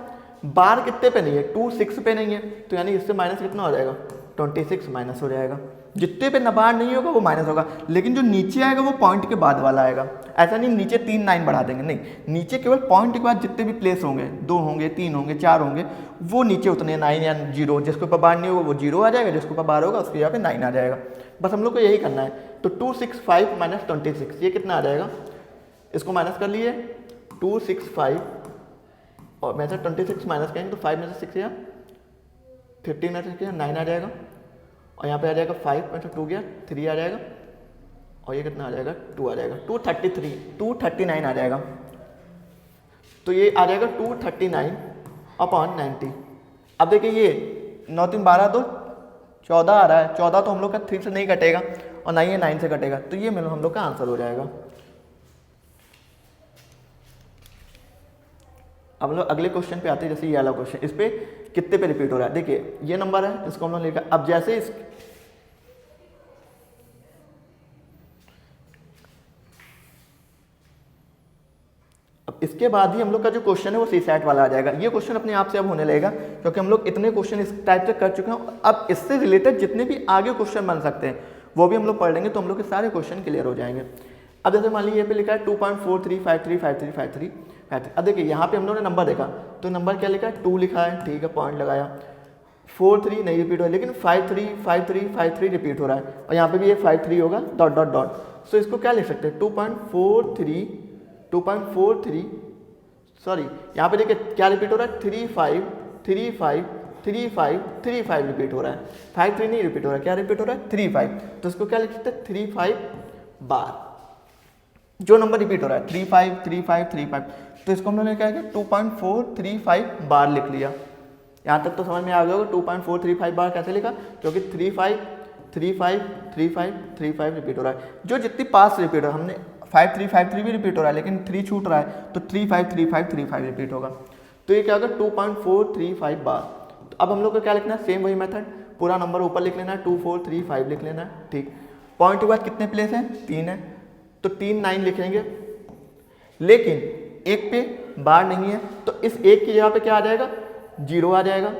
S1: बार कितने पे नहीं है, 26 पे नहीं है, तो यानी इससे माइनस कितना हो जाएगा, 26 माइनस हो जाएगा। जितने पे बार नहीं होगा वो माइनस होगा, लेकिन जो नीचे आएगा वो पॉइंट के बाद वाला आएगा। ऐसा नहीं नीचे 3 9 बढ़ा देंगे, नहीं, नीचे केवल पॉइंट के बाद जितने भी प्लेस होंगे, 2 होंगे, 3 होंगे, 4 होंगे, वो नीचे उतने 9 या 0, जिसके ऊपर बार नहीं होगा वो 0 आ जाएगा, जिसके ऊपर बार होगा उसके यहाँ पे 9 आ जाएगा। बस हम लोग को यही करना है। तो 265 माइनस 26 ये कितना आ जाएगा, इसको माइनस कर लिए, 265 और में से 26 माइनस करेंगे तो 5 में से 6 गया, 15 में से 6 गया, 9 आ जाएगा, और यहाँ पे आ जाएगा 5 में से 2 गया, 3 आ जाएगा, और ये कितना आ जाएगा, 2 आ जाएगा, 239 आ जाएगा। तो ये आ जाएगा 239 अपॉन 90। अब देखिए ये 9 3 12 2 14 आ रहा है, 14 तो हम लोग का 3 से नहीं कटेगा और ना ही 9 से कटेगा, तो ये हम लोग का आंसर हो जाएगा। अब हम लोग अगले क्वेश्चन पे आते हैं, जैसे ये वाला क्वेश्चन, इस पे कितने पे रिपीट हो रहा है। देखिए ये नंबर है, इसको हम लोग लिखा, अब जैसे अब इसके बाद ही हम लोग का जो क्वेश्चन है वो सी सेट वाला आ जाएगा। ये क्वेश्चन अपने आप से अब होने लगेगा, क्योंकि हम लोग इतने क्वेश्चन इस टाइप से कर चुके हैं। अब इससे रिलेटेड जितने भी आगे क्वेश्चन बन सकते हैं वो भी हम लोग पढ़ लेंगे, तो हम लोग के सारे क्वेश्चन क्लियर हो जाएंगे। अब जैसे मान लीजिए ये पे लिखा है 2.4353535353। अब देखिए यहाँ पे हम लोगों ने नंबर देखा, तो नंबर क्या लिखा है, 2 लिखा है, ठीक है, पॉइंट लगाया। 43 नहीं रिपीट हो रहा है, लेकिन 535353 रिपीट हो रहा है, और यहाँ पे भी ये 53 होगा, डॉट डॉट डॉट। सो इसको क्या लिख सकते हैं, 2.43 सॉरी, यहाँ पे देखिए क्या रिपीट हो रहा है, 35 रिपीट हो रहा है, 53 नहीं रिपीट हो रहा है, क्या रिपीट हो रहा है, 35। तो इसको क्या लिख सकते हैं, 35 बार जो नंबर रिपीट हो रहा है, 35 तो इसको हम लोगों ने क्या किया, 2.435 बार लिख लिया। यहाँ तक तो समझ में आ गया होगा 2.435 बार कैसे लिखा, क्योंकि 35 रिपीट हो रहा है। जो जितनी पास रिपीट हो रहा है, हमने 5353 भी रिपीट हो रहा है, लेकिन 3 छूट रहा है, तो 35 रिपीट होगा। तो ये क्या होगा, 2.435 बार। तो अब हम लोग को क्या लिखना है, सेम वही मेथड, पूरा नंबर ऊपर लिख लेना है, 2435 लिख लेना है, ठीक। पॉइंट के बाद कितने प्लेस हैं, 3 है, तो 3 9 लिखेंगे, लेकिन एक पे बार नहीं है, तो इस एक की जगह पे क्या आ जाएगा, 0 आ जाएगा,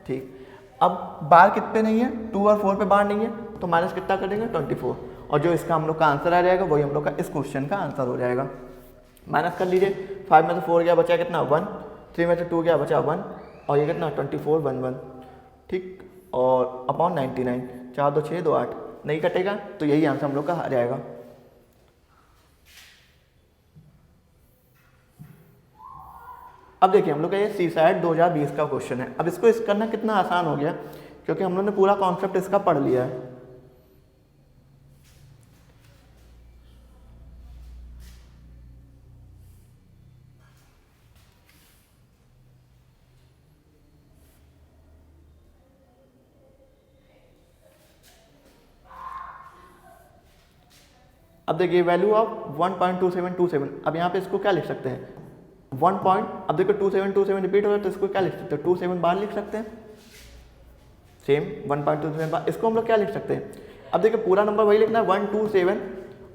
S1: ठीक। अब बार कितने नहीं है, 2 और 4 पे बार नहीं है, तो माइनस कितना कर देंगे, 24, और जो इसका हम लोग का आंसर आ जाएगा वही हम लोग का इस क्वेश्चन का आंसर हो जाएगा। माइनस कर लीजिए, 5 में से 4 गया, बचा कितना 1, 3 में से 2 गया, बचा 1, और ये कितना 24 1 1, ठीक, और अपॉन 99, 4 2 6 2 8 नहीं कटेगा, तो यही आंसर हम लोग का आ जाएगा। अब देखिए हम लोग का ये सी सेट 2020 का क्वेश्चन है। अब इसको करना कितना आसान हो गया, क्योंकि हम लोग ने पूरा कॉन्सेप्ट इसका पढ़ लिया है। अब देखिए वैल्यू ऑफ 1.2727, अब यहाँ पे इसको क्या लिख सकते हैं, 1 पॉइंट, अब देखो 2727 रिपीट हो रहा है, तो इसको क्या लिख सकते हैं, 27 बार लिख सकते हैं, सेम 1.27 बार। इसको हम लोग क्या लिख सकते हैं, अब देखिए पूरा नंबर वही लिखना है 127,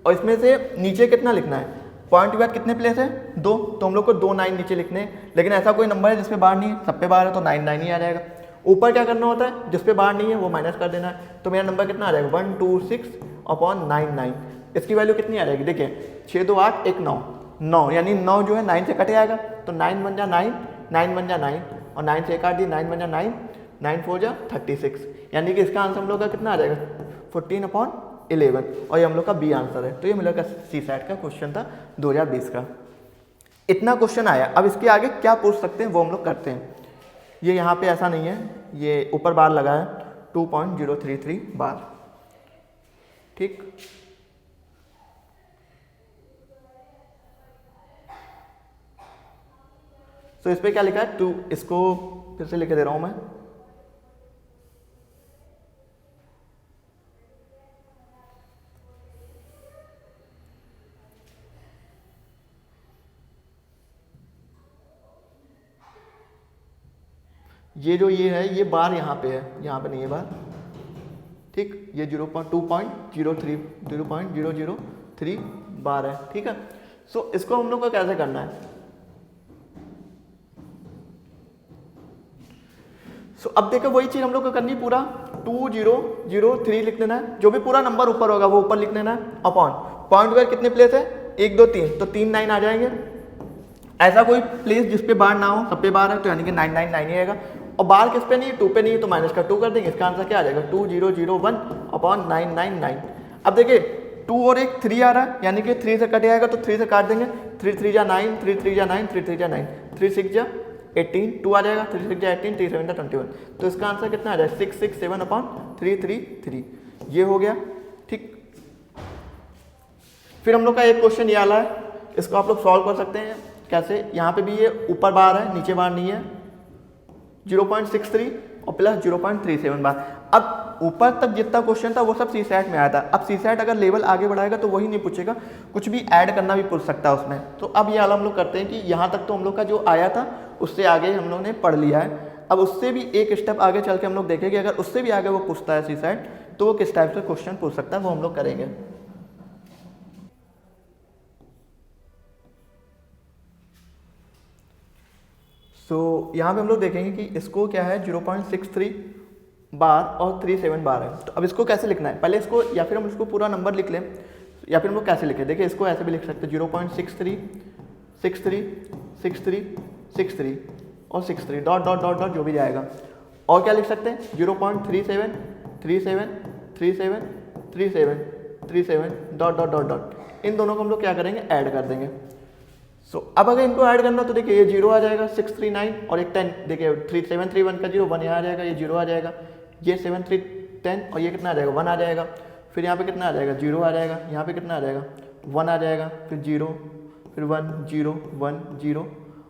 S1: और इसमें से नीचे कितना लिखना है, पॉइंट के बाद कितने प्लेस है, 2, तो हम लोग को 2 9 नीचे लिखने हैं, लेकिन ऐसा कोई नंबर है जिसपे बार नहीं है, सब पे बार है, तो 9 9 ही आ जाएगा। ऊपर क्या करना होता है, जिसपे बार नहीं है वो माइनस कर देना है, तो मेरा नंबर कितना आ जाएगा, 126 अपॉन 99। इसकी वैल्यू कितनी आ जाएगी, देखिए 6 2 8 1 9, 9 यानी 9 जो है 9 से कट जाएगा, तो 9 बन जा 9, 9 बन जा 9, और 9 से काट दी, 9 बन जा 9, 9 4 जा 36, यानी कि इसका आंसर हम लोग का कितना आ जाएगा, 14/11, और ये हम लोग का बी आंसर है। तो ये हम लोग का सी सेट का क्वेश्चन था 2020 का। इतना क्वेश्चन आया, अब इसके आगे क्या पूछ सकते हैं वो हम लोग करते हैं। ये यहाँ पे ऐसा नहीं है, ये ऊपर बार लगा है 2.033 बार। ठीक, तो इस पे क्या लिखा है 2, इसको फिर से लिख दे रहा हूं मैं। ये जो ये है ये बार यहाँ पे है, यहाँ पे नहीं है बार। ठीक, ये 0.003 बार है। ठीक है, सो इसको हम लोग को कैसे करना है? सो अब देखो वही चीज हम लोग को करनी, पूरा 2003 लिख लेना है, जो भी पूरा नंबर ऊपर होगा वो ऊपर लिख लेना है, अपॉन पॉइंट वगैरह कितने प्लेस है 1 2 3, तो 3 9 आ जाएंगे। ऐसा कोई प्लेस जिस पे बार ना हो, सब पे बार है, तो यानी कि 999 ही आएगा। और बार किस पे नहीं है, 2 पे नहीं है, तो माइनस का 2 कर देंगे। इसका आंसर क्या आ जाएगा 2001 अपॉन 999। अब देखिए 2 और एक 3 आ रहा है, यानी कि 3 से कट जाएगा तो 3 से काट देंगे, 3 3 जा 9, 3 3 जा 9, 3 3 जा 9, 3 6 जा 18, 2 आ जाएगा, 3 6 जा 18, 3 7 जा 21। तो इसका आंसर कितना आ जाएगा 667 अपॉन 333, ये हो गया। ठीक, फिर हम लोग का एक क्वेश्चन ये वाला है, इसको आप लोग सॉल्व कर सकते हैं। कैसे? यहाँ पे भी ये ऊपर बार है, नीचे बार नहीं है, 0.63 और प्लस 0.37 बार। अब ऊपर तक जितना क्वेश्चन था वो सब सी सैट में आया था। अब सी सैट अगर लेवल आगे बढ़ाएगा तो वही नहीं पूछेगा, कुछ भी ऐड करना भी पूछ सकता है उसमें। तो अब ये वाला हम लोग करते हैं कि यहाँ तक तो हम लोग का जो आया था उससे आगे हम लोग ने पढ़ लिया है। अब उससे भी एक स्टेप आगे चल के हम लोग देखेंगे, अगर उससे भी आगे वो पूछता है सी सैट तो वो किस टाइप से क्वेश्चन पूछ सकता है, वो हम लोग करेंगे। तो यहाँ पे हम लोग देखेंगे कि इसको क्या है 0.63 बार और 37 बार है। तो अब इसको कैसे लिखना है, पहले इसको या फिर हम इसको पूरा नंबर लिख लें, या फिर हम लोग कैसे लिखें? देखिए इसको ऐसे भी लिख सकते हैं 0.63 63 63 63 और 63 डॉट डॉट डॉट डॉट जो भी जाएगा। और क्या लिख सकते हैं 0.37 37 37 37 37 डॉट डॉट डॉट डॉट। इन दोनों को हम लोग क्या करेंगे, ऐड कर देंगे। सो अब अगर इनको ऐड करना तो देखिए ये 0 आ जाएगा 639 और एक 10, देखिए 3731 का 0 1 यहाँ आ जाएगा, ये 0 आ जाएगा, ये 7310 और ये कितना आ जाएगा 1 आ जाएगा। फिर यहाँ पे कितना आ जाएगा 0 आ जाएगा, यहाँ पे कितना आ जाएगा 1 आ जाएगा, फिर 0 फिर 1 0 1 0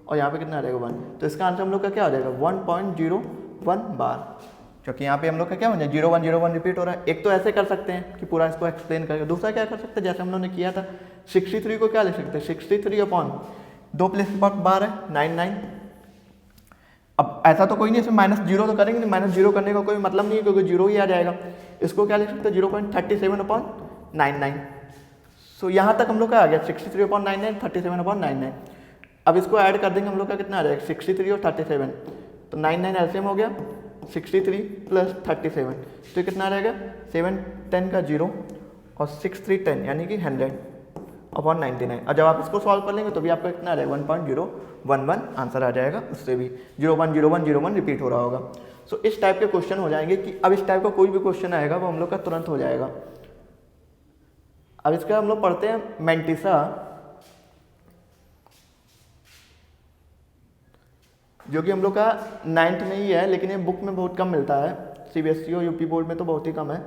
S1: और यहाँ पे कितना आ जाएगा 1। तो इसका आंसर हम लोग का क्या हो जाएगा 1.01 बार, क्योंकि यहाँ पे हम लोग का क्या हो जाएगा 0101 रिपीट हो रहा है। एक तो ऐसे कर सकते हैं कि पूरा इसको एक्सप्लेन करके, दूसरा क्या कर सकते हैं जैसे हम लोगों ने किया था 63 को क्या लिख सकते हैं 63 अपॉन 2 प्लेस बार है 99। अब ऐसा तो कोई नहीं, इसमें -0 तो करेंगे नहीं, -0 करने का कोई मतलब नहीं है क्योंकि 0 ही आ जाएगा। इसको क्या लिख सकते हैं 0.37 अपॉन 99। सो यहाँ तक हम लोग का आ गया 63 अपॉन 99 37 अपॉन 99। अब इसको ऐड कर देंगे हम लोग का कितना आ जाएगा 63 और 37, तो 99 एलसीएम हो गया 63 प्लस 37, तो ये कितना आ जाएगा 7 10 का 0 और 6 3 10 यानी कि 100 अपॉन 99। और जब आप इसको सॉल्व कर लेंगे तो भी आपको कितना आ जाएगा 1.011 आंसर आ जाएगा, उससे भी 010101 रिपीट हो रहा होगा। सो इस टाइप के क्वेश्चन हो जाएंगे कि अब इस टाइप का कोई भी क्वेश्चन आएगा वो हम लोग का तुरंत हो जाएगा। अब इसका हम लोग पढ़ते हैं मैंटिसा, जो कि हम लोग का 9th में ही है, लेकिन ये बुक में बहुत कम मिलता है, सीबीएसई और यूपी बोर्ड में तो बहुत ही कम है।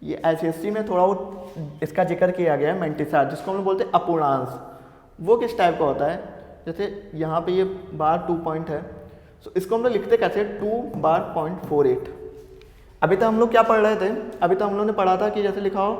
S1: ये आईसीएसई में थोड़ा वो इसका जिक्र किया गया है मैंटिसा, जिसको हम लोग बोलते हैं अपूर्णांश। वो किस टाइप का होता है, जैसे यहाँ पे ये बार 2 पॉइंट है, तो इसको हम लोग लिखते कैसे 2 बार 0.48। अभी तक हम लोग क्या पढ़ रहे थे, अभी तक हम लोग ने पढ़ा था कि जैसे लिखा हो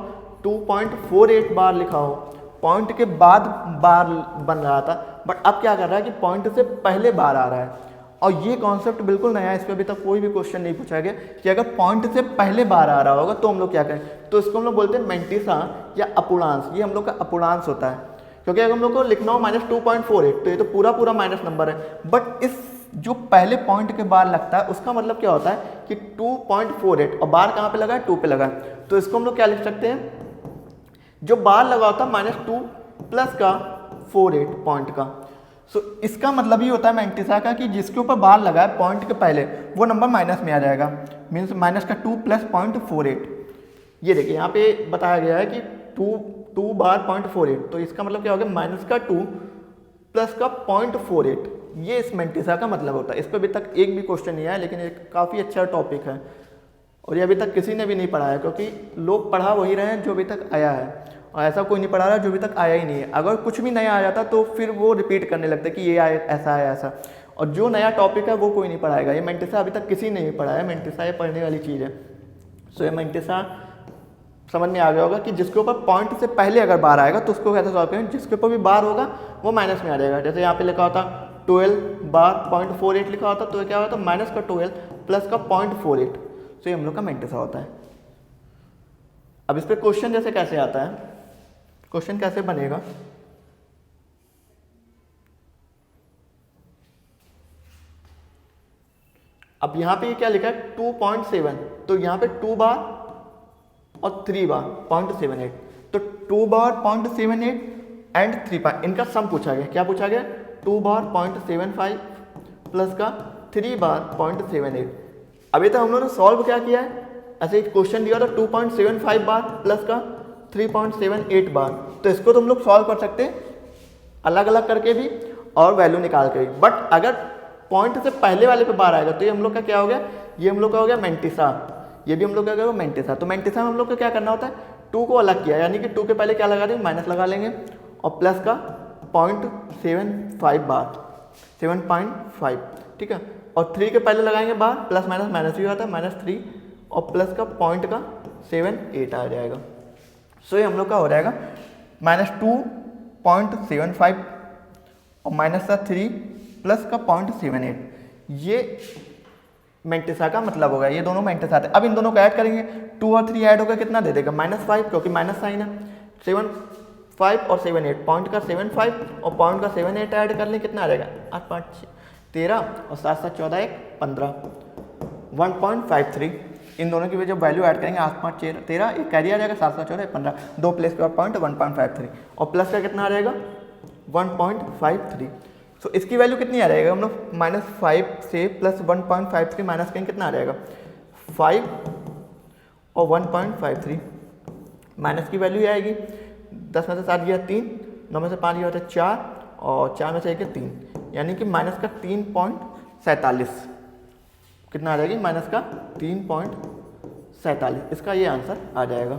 S1: 2.48 बार लिखा हो, पॉइंट के बाद बार बन रहा था, बट अब क्या कर रहा है कि पॉइंट से पहले बार आ रहा है। और ये कॉन्सेप्ट बिल्कुल नया है, इस पर अभी तक कोई भी क्वेश्चन नहीं पूछा गया कि अगर पॉइंट से पहले बार आ रहा होगा तो हम लोग क्या करें। तो इसको हम लोग बोलते हैं मैंटिसा या अपूर्णांश। ये हम लोग का अपूर्णांश होता है, क्योंकि अगर हम लोग को लिखना हो -2.48 तो ये तो पूरा पूरा माइनस नंबर है, बट इस जो पहले पॉइंट के बार लगता है उसका मतलब क्या होता है कि 2.48 और बार कहाँ पे लगा है 2 पे लगा है। तो इसको हम लोग क्या लिख सकते हैं, जो बार लगा होता है -2 प्लस का 48 पॉइंट का। सो इसका मतलब ये होता है मैंटिसा का कि जिसके ऊपर बार लगा है पॉइंट के पहले वो नंबर माइनस में आ जाएगा, मीन्स माइनस का 2 प्लस 0.48। ये देखिए यहाँ पे बताया गया है कि 2 बार 0.48, तो इसका मतलब क्या हो गया माइनस का 2 प्लस का 0.48, ये इस मेंटिसा का मतलब होता है। इस पर अभी तक एक भी क्वेश्चन नहीं आया, लेकिन एक काफ़ी अच्छा टॉपिक है और ये अभी तक किसी ने भी नहीं पढ़ाया, क्योंकि लोग पढ़ा वही रहे हैं जो अभी तक आया है, और ऐसा कोई नहीं पढ़ा रहा जो अभी तक आया ही नहीं है। अगर कुछ भी नया आ जाता तो फिर वो रिपीट करने लगता कि ये आया ऐसा है ऐसा, और जो नया टॉपिक है वो कोई नहीं पढ़ाएगा। ये मेंटिसा अभी तक किसी ने नहीं पढ़ाया, मेंटिसा ये पढ़ने वाली चीज़ है। सो ये मेंटिसा समझ में आ गया होगा कि जिसके ऊपर पॉइंट से पहले अगर बार आएगा तो उसको कैसे सॉल्व करें, जिसके ऊपर भी बार होगा वो माइनस में आ जाएगा। जैसे यहाँ पे लिखा होता 12 बार 0.48 लिखा होता, तो क्या होता माइनस का 12 प्लस का 0.48। तो ये हम लोग का मेंटिसा होता है। अब इस पर क्वेश्चन जैसे कैसे आता है, क्वेश्चन कैसे बनेगा, अब यहाँ पे ये क्या लिखा है 2.7, तो यहाँ पे 2 बार और 3 बार 0.78, तो 2 बार 0.78 एंड 3 बार इनका सम पूछा गया। क्या पूछा गया 2 बार 0.75 प्लस का 3 बार 0.78। अभी तक हम लोगों ने सॉल्व क्या किया है, ऐसे एक क्वेश्चन दिया था 2.75 बार प्लस का 3.78 बार, तो इसको तो हम लोग सॉल्व कर सकते हैं अलग अलग करके भी और वैल्यू निकाल के भी। बट अगर पॉइंट से पहले वाले पे बार आएगा तो ये हम लोग का क्या हो गया, ये हम लोग का हो गया मेंटिसा, ये भी हम लोग का क्या होगा मेंटिसा। तो मेंटिसा में हम लोग को क्या करना होता है 2 को अलग किया, यानी कि 2 के पहले क्या लगा देंगे माइनस लगा लेंगे, और प्लस का 0.75 बार 7.5, ठीक है, और 3 के पहले लगाएंगे बार, प्लस माइनस माइनस भी आता है -3, और प्लस का पॉइंट का 7.8 आ जाएगा। सो ये हम लोग का हो जाएगा -2.75 और माइनस का 3 प्लस का 0.78। ये मेंटिसा का मतलब होगा, ये दोनों मेंटिसा आते हैं। अब इन दोनों को ऐड करेंगे, 2 और 3 ऐड होकर कितना दे देगा -5, क्योंकि माइनस साइन है। 7.5 और 7.8, पॉइंट का 7.5 और पॉइंट का 7.8 ऐड कर लें, कितना आ जाएगा 8 5 13 और 7 7 14 1 15 1.53। इन दोनों की जब वैल्यू ऐड करेंगे 8 5 13, एक कैरी आ जाएगा 7 7 14 15, 2 प्लस का पॉइंट 1.53 और प्लस का कितना आ जाएगा 1.53। सो इसकी वैल्यू कितनी आ जाएगा, हम लोग -5 से प्लस 1.53 माइनस करेंगे, कितना आ जाएगा 5 और 1.53। माइनस की वैल्यू आएगी 10 में से 7 गया 3, 9 में से 5 गया होता है 4, और 4 में से 1 है 3, यानी कि माइनस का 3.47। कितना आ जाएगी माइनस का 3.47, इसका ये आंसर आ जाएगा।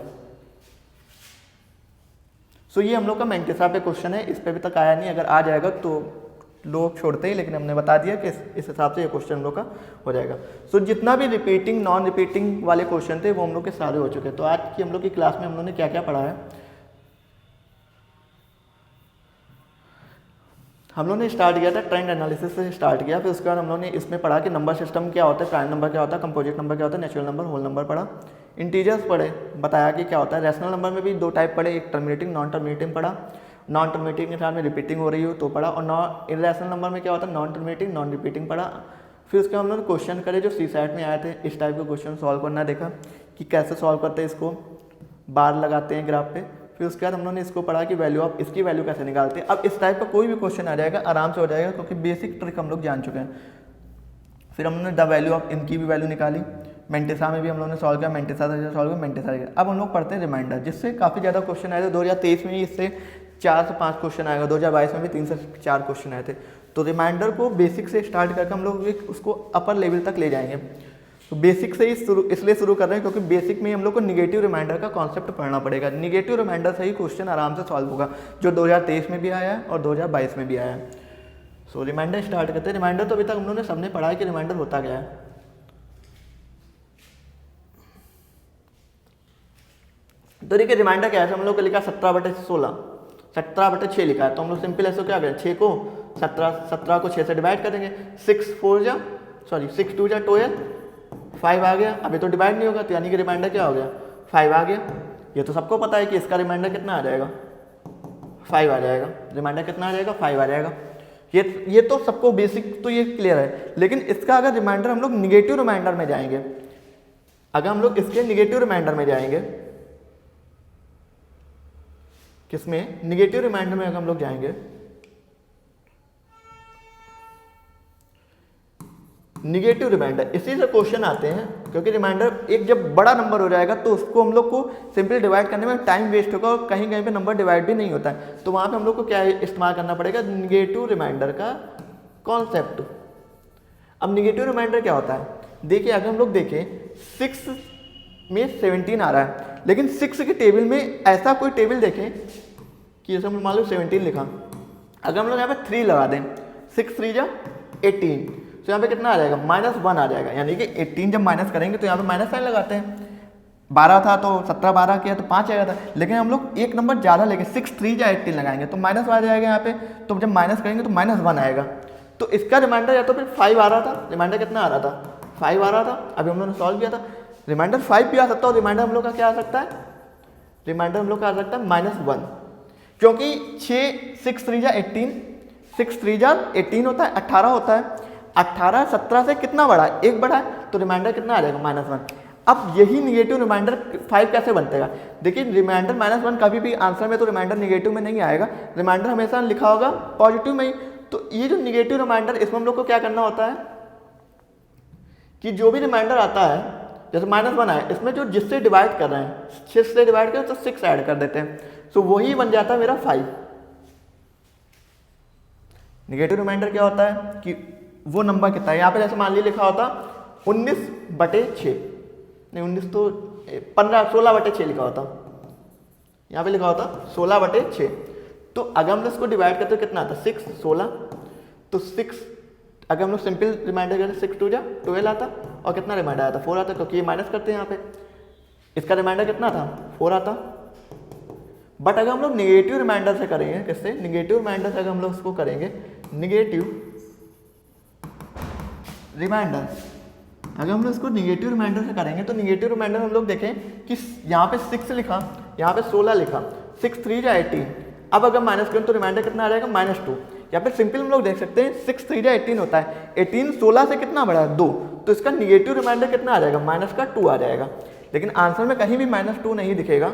S1: सो ये हम लोग का मेंटिसा पे क्वेश्चन है, इस पे अभी तक आया नहीं, अगर आ जाएगा तो लोग छोड़ते ही, लेकिन हमने बता दिया कि इस हिसाब से ये क्वेश्चन हम लोग का हो जाएगा। सो जितना भी रिपीटिंग नॉन रिपीटिंग वाले क्वेश्चन थे वो हम लोग के सारे हो चुके हैं। तो आज की हम लोग की क्लास में हम लोग ने क्या क्या पढ़ा है, हम लोग ने स्टार्ट किया था ट्रेंड एनालिसिस से स्टार्ट किया, फिर उसके बाद हम लोग ने इसमें पढ़ा कि नंबर सिस्टम क्या होता है, प्राइम नंबर क्या होता है, कंपोजिट नंबर क्या होता है, नेचुरल नंबर, होल नंबर पढ़ा, इंटीजर्स पढ़े, बताया कि क्या होता है। रैशनल नंबर में भी 2 टाइप पढ़े, एक टर्मिनेटिंग नॉन टर्मिनेटिंग पढ़ा, नॉन टर्मिनेटिंग के साथ में रिपीटिंग हो रही हो तो पढ़ा, और नॉन इरेशनल नंबर में क्या होता है नॉन टर्मिनेटिंग नॉन रिपीटिंग पढ़ा। फिर उसके हम लोग क्वेश्चन करे जो CSAT में आए थे, इस टाइप के क्वेश्चन सॉल्व करना देखा कि कैसे सॉल्व करते हैं, इसको बार लगाते हैं ग्राफ पे। फिर उसके बाद हम लोगों ने इसको पढ़ा कि वैल्यू ऑफ इसकी वैल्यू कैसे निकालते हैं। अब इस टाइप का कोई भी क्वेश्चन आ जाएगा आराम से हो जाएगा, क्योंकि बेसिक ट्रिक हम लोग जान चुके हैं। फिर हमने द वैल्यू ऑफ इनकी भी वैल्यू निकाली, मेंटिसा में भी हम लोगों ने सॉल्व किया, मेंटिसा से सॉल्व किया, मेंटिसा किया। अब हम लोग पढ़ते हैं रिमाइंडर, जिससे काफ़ी ज़्यादा क्वेश्चन आए थे। 2023 में इससे 4 से 5 क्वेश्चन आएगा, 2022 में भी 3 से 4 क्वेश्चन आए थे। तो रिमाइंडर को बेसिक से स्टार्ट करके हम लोग उसको अपर लेवल तक ले जाएंगे। तो बेसिक से ही इसलिए शुरू कर रहे हैं क्योंकि बेसिक में हम लोग को निगेटिव रिमाइंडर का कॉन्सेप्ट पढ़ना पड़ेगा। निगेटिव रिमाइंडर से ही क्वेश्चन आराम से सॉल्व होगा, जो 2023 में भी आया है और 2022 में भी आया है। सो रिमाइंडर स्टार्ट करते हैं। रिमाइंडर तो अभी तक हम लोगों ने सबने पढ़ा है कि रिमाइंडर होता क्या है। तो देखिए रिमाइंडर क्या है, हम लोग को लिखा 17/16, 17/6 लिखा है, तो हम लोग सिंपल ऐसे क्या करें 6 को 17 को 6 से डिवाइड करेंगे, 6 2 जा 12, 5 आ गया। अभी तो डिवाइड नहीं होगा, तो यानी कि रिमाइंडर क्या हो गया 5 आ गया। ये तो सबको पता है कि इसका रिमाइंडर कितना आ जाएगा 5 आ जाएगा। रिमाइंडर कितना आ जाएगा 5 आ जाएगा। ये तो सबको बेसिक तो ये क्लियर है। लेकिन इसका अगर रिमाइंडर हम लोग निगेटिव रिमाइंडर में जाएंगे, अगर हम लोग इसके निगेटिव रिमाइंडर में जाएंगे, किसमें निगेटिव रिमाइंडर में अगर हम लोग जाएंगे, निगेटिव रिमाइंडर, इसी से क्वेश्चन आते हैं। क्योंकि रिमाइंडर एक जब बड़ा नंबर हो जाएगा तो उसको हम लोग को सिंपली डिवाइड करने में टाइम वेस्ट होगा, और कहीं कहीं पे नंबर डिवाइड भी नहीं होता है। तो वहाँ पे हम लोग को क्या इस्तेमाल करना पड़ेगा, निगेटिव रिमाइंडर का कॉन्सेप्ट। अब निगेटिव रिमाइंडर क्या होता है, देखिए अगर हम लोग देखें 6 में 17 आ रहा है, लेकिन 6 के टेबल में ऐसा कोई टेबल देखें कि जैसे मान लो 17 लिखा, अगर हम लोग यहाँ पे 3 लगा दें, 6 3 जा 18, तो यहाँ पे कितना आ जाएगा, -1 आ जाएगा। यानी कि 18 जब माइनस करेंगे तो यहाँ पे माइनस साइन लगाते हैं। 12 था तो 17 12 किया तो 5 आएगा था, लेकिन हम लोग एक नंबर ज़्यादा लेके 6 3 या 18 लगाएंगे तो माइनस आ जाएगा यहाँ पे, तो जब माइनस करेंगे तो -1 आएगा। तो इसका रिमाइंडर या तो फिर 5 आ रहा था, रिमाइंडर कितना आ रहा था, 5 आ रहा था। अभी हम लोगों ने सॉल्व किया था, रिमाइंडर 5 भी आ सकता है और रिमाइंडर हम लोग का क्या आ सकता है, रिमाइंडर हम लोग का आ सकता है -1, क्योंकि 6 3 जा 18, 6 3 जा 18 होता है, 18 होता है, 18 17 से कितना बड़ा है, 1 बड़ा है, तो रिमाइंडर कितना आ जाएगा, -1। अब यही निगेटिव रिमाइंडर 5 कैसे बनतेगा, देखिए रिमाइंडर -1 कभी भी आंसर में तो रिमाइंडर निगेटिव में नहीं आएगा, रिमाइंडर हमेशा लिखा होगा पॉजिटिव में ही। तो ये जो निगेटिव रिमाइंडर, इसमें हम लोग को क्या करना होता है कि जो भी रिमाइंडर आता है, जैसे -1 आए, इसमें जो जिससे डिवाइड कर रहे हैं, 6 से डिवाइड करें तो 6 ऐड कर देते हैं, तो वही बन जाता है मेरा 5। निगेटिव रिमाइंडर क्या होता है कि वो नंबर कितना है, यहाँ पे जैसे मान लीजिए लिखा होता 19/6, नहीं 19 तो 15 16/6 लिखा होता, यहाँ पे लिखा होता 16/6। तो अगर हम लोग इसको डिवाइड करते तो कितना आता, 6 16, तो 6 अगर हम लोग सिंपल रिमाइंडर करते 6 2 जा 12 आता, और कितना रिमाइंडर आता, 4 आता, क्योंकि ये माइनस करते हैं यहाँ पे, इसका रिमाइंडर कितना था, 4 आता। बट अगर हम लोग निगेटिव रिमाइंडर से करेंगे, किससे, निगेटिव रिमाइंडर से अगर हम लोग इसको करेंगे, निगेटिव रिमाइंडर, अगर हम लोग इसको निगेटिव रिमाइंडर से करेंगे तो निगेटिव रिमाइंडर हम लोग देखें कि यहाँ पे 6 लिखा, यहाँ पे 16 लिखा, 6 3 जा 18, अब अगर माइनस करें तो रिमाइंडर कितना आ जाएगा, -2। या फिर सिंपल हम लोग देख सकते हैं 6 3 जा 18 होता है, 18 16 से कितना बड़ा है, 2, तो इसका निगेटिव रिमाइंडर कितना आ जाएगा, -2 आ जाएगा। लेकिन आंसर में कहीं भी -2 नहीं दिखेगा,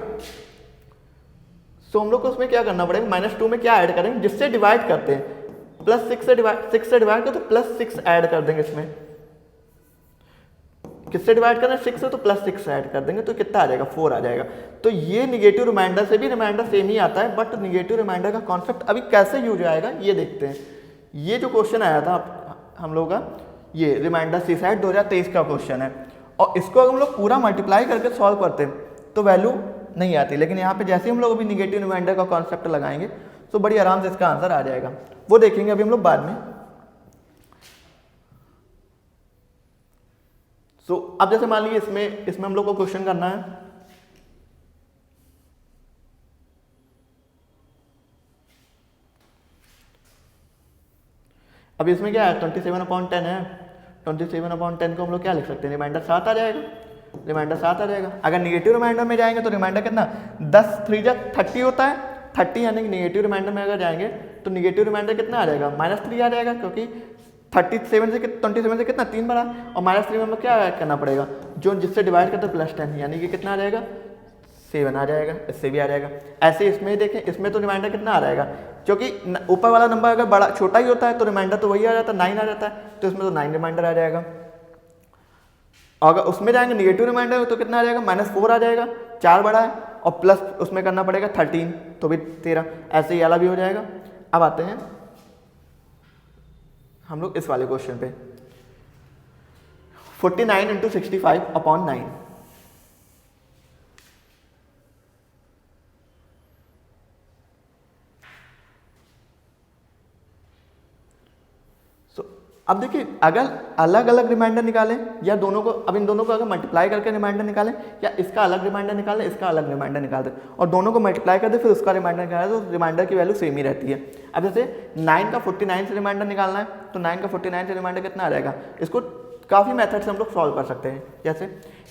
S1: तो हम लोग को उसमें क्या करना पड़ेगा, -2 में क्या ऐड करेंगे, जिससे डिवाइड करते हैं, +6 से डिवाइड कर तो +6 ऐड कर देंगे इसमें, किससे डिवाइड करना है, 6 से, तो +6 ऐड कर देंगे तो कितना आ जाएगा, 4 आ जाएगा। तो ये निगेटिव रिमाइंडर से भी रिमाइंडर सेम ही आता है, बट निगेटिव रिमाइंडर का कॉन्सेप्ट अभी कैसे यूज आएगा ये देखते हैं। ये जो क्वेश्चन आया था हम लोग का, ये रिमाइंडर सीसाइड 2023 का क्वेश्चन है, और इसको अगर हम लोग पूरा मल्टीप्लाई करके सॉल्व करते हैं तो वैल्यू नहीं आती, लेकिन यहाँ पे जैसे हम लोग अभी निगेटिव रिमाइंडर का कॉन्सेप्ट लगाएंगे तो बड़ी आराम से इसका आंसर आ जाएगा, वो देखेंगे अभी हम लोग बाद में। तो अब जैसे मान लीजिए इसमें हम लोग को क्वेश्चन करना है, अब इसमें क्या है, 27/10 है, 27/10 को हम लोग क्या लिख सकते हैं, रिमाइंडर 7 आ जाएगा, रिमाइंडर 7 आ जाएगा। अगर निगेटिव रिमाइंडर में जाएंगे तो रिमाइंडर कितना, 10 3 जा 30 होता है, 30, यानी कि निगेटिव रिमाइंडर में अगर जाएंगे तो निगेटिव रिमाइंडर कितना आ जाएगा, -3 आ जाएगा, क्योंकि 27 से 27 से कितना 3 बड़ा, और -3 में हमें क्या ऐड करना पड़ेगा, जो जिससे डिवाइड करते +10, यानी कि कितना आ जाएगा, 7 आ जाएगा, इससे भी आ जाएगा। ऐसे इसमें देखें, इसमें तो रिमाइंडर कितना आ जाएगा, क्योंकि ऊपर वाला नंबर अगर बड़ा छोटा ही होता है तो रिमाइंडर तो वही आ जाता है, 9 आ जाता है, तो इसमें तो 9 रिमाइंडर आ जाएगा। और अगर उसमें जाएंगे निगेटिव रिमाइंडर तो कितना आ जाएगा, -4 आ जाएगा, 4 बड़ा है, और प्लस उसमें करना पड़ेगा 13, तो भी 13, ऐसे ही वाला भी हो जाएगा। अब आते हैं हम लोग इस वाले क्वेश्चन पे, 49 × 65/9। अब देखिए, अगर अलग अलग रिमाइंडर निकालें या दोनों को, अब इन दोनों को अगर मल्टीप्लाई करके रिमाइंडर निकालें, या इसका अलग रिमाइंडर निकालें, इसका अलग रिमाइंडर निकाल दें, और दोनों को मल्टीप्लाई कर दे फिर उसका रिमाइंडर निकालें, तो रिमाइंडर की वैल्यू सेम ही रहती है। अब जैसे 9 का 49 से रिमाइंडर निकालना है, तो 9 का 49 से रिमाइंडर कितना आ जाएगा, इसको काफ़ी मेथड से हम लोग सॉल्व कर सकते हैं। जैसे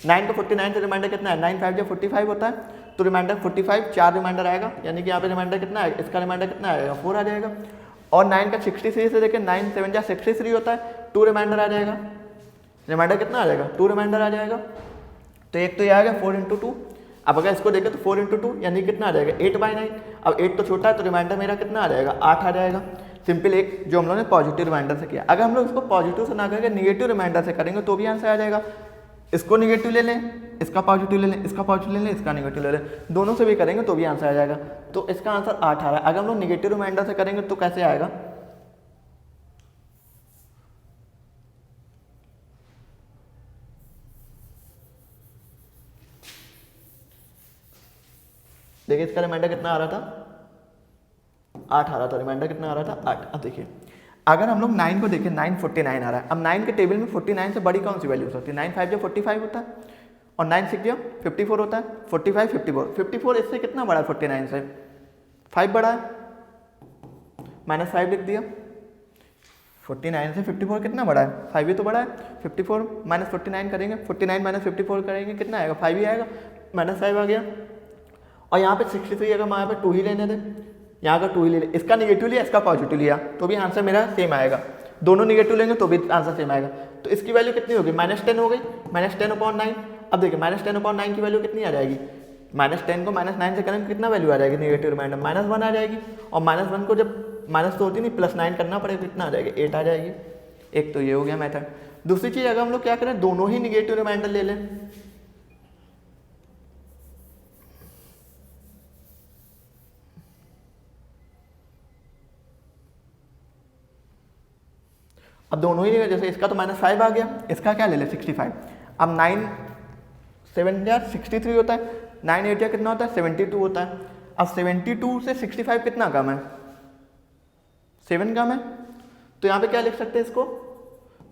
S1: 9 का 49 से रिमाइंडर कितना है, 9 5 जो 45 होता है, तो रिमाइंडर 45, 4 रिमाइंडर आएगा, यानी कि यहाँ पे रिमाइंडर कितना है, इसका रिमाइंडर कितना आएगा, 4 आ जाएगा। और 9 का 63 से देखिए, 9 7 जा 63 होता है, 2 रिमाइंडर आ जाएगा, रिमाइंडर कितना आ जाएगा, 2 रिमाइंडर आ जाएगा। तो एक तो ये आ गया 4 × 2। अब अगर इसको देखें तो 4 × 2 यानी कितना आ जाएगा, 8/9। अब 8 तो छोटा है, तो रिमाइंडर मेरा कितना आ जाएगा, 8 आ जाएगा। सिंपल एक जो हम लोगों ने पॉजिटिव रिमाइंडर से किया। अगर हम लोग इसको पॉजिटिव से ना करके निगेटिव रिमाइंडर से करेंगे तो भी आंसर आ जाएगा। इसको निगेटिव ले लें, इसका पॉजिटिव ले लें, इसका पॉजिटिव ले लें, इसका निगेटिव ले लें, दोनों से भी करेंगे तो भी आंसर आ जाएगा। तो इसका आंसर 8 आ रहा है। अगर हम लोग निगेटिव रिमाइंडर से करेंगे तो कैसे आएगा, देखिए इसका रिमाइंडर कितना आ रहा था, 8 आ रहा था, रिमाइंडर कितना आ रहा था 8। अब देखिए अगर हम लोग 9 को देखें, 9 49 आ रहा है। अब 9 के टेबल में 49 से बड़ी कौन सी वैल्यू हो सकती है, 9 5 जो 45 होता है और 9 6 जो 54 होता है, 45 54 54 इससे कितना बड़ा है 49 से, 5 बड़ा है, -5 लिख दिया। 49 से 54 कितना बड़ा है, 5 ही तो बड़ा है। 54 - 49 करेंगे, 49 - 54 करेंगे कितना आएगा, 5 ही आएगा, -5 आ गया। और यहाँ पे 63 अगर मैं यहाँ पे 2 ही लेने थे, यहाँ का 2 ही ले, इसका निगेटिव लिया इसका पॉजिटिव लिया तो भी आंसर मेरा सेम आएगा। दोनों निगेटिव लेंगे तो भी आंसर सेम आएगा। तो इसकी वैल्यू कितनी होगी, -10 हो गई, -10/9। अब देखिए -10/9 की वैल्यू कितनी आ जाएगी, -10 को -9 से करेंगे कितना वैल्यू आ जाएगी निगेटिव रिमाइंडर, -1 आ जाएगी। और -1 को जब माइनस तो होती नहीं, +9 करना पड़ेगा, कितना आ जाएगा 8 आ जाएगी। एक तो ये हो गया मेथड। दूसरी चीज़ अगर हम लोग क्या करें, दोनों ही निगेटिव रिमाइंडर ले लें, अब दोनों ही जैसे इसका तो -5 आ गया, इसका क्या ले ले 65। अब 9 7 या 63 होता है, 9 8 या कितना होता है 72 होता है। अब 72 से 65 कितना कम है, 7 कम है। तो यहाँ पे क्या लिख सकते हैं इसको,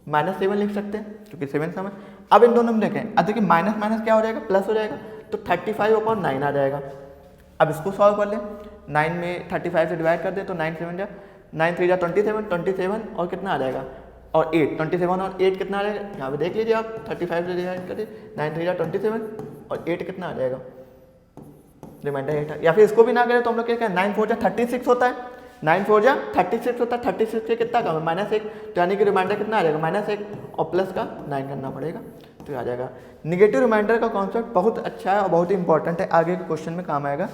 S1: -7 लिख सकते हैं क्योंकि 7 सम है। अब इन दोनों में देखें, अब देखिए माइनस माइनस क्या हो जाएगा, प्लस हो जाएगा, तो 35/9 आ जाएगा। अब इसको सॉल्व कर लें, 9 में 35 से डिवाइड कर दें तो 9 7 जा 9 3 जा 27 27 और कितना आ जाएगा, और 8 27 और 8 कितना आ जाएगा, यहाँ पे देख लीजिए आप, 35 से डिवाइड कर दें 9 3 जा 27 और 8 कितना आ जाएगा, रिमाइंडर 8 है। या फिर इसको भी ना करें तो हम लोग क्या कहें, 9 4 जा 36 होता है, 9 4 जा 36 होता है, 36 से कितना कम है -1, तो यानी कि रिमाइंडर कितना आ जाएगा -1 और प्लस का 9 करना पड़ेगा तो आ जाएगा। निगेटिव रिमाइंडर का कॉन्सेप्ट बहुत अच्छा है और बहुत ही इंपॉर्टेंट है, आगे के क्वेश्चन में काम आएगा,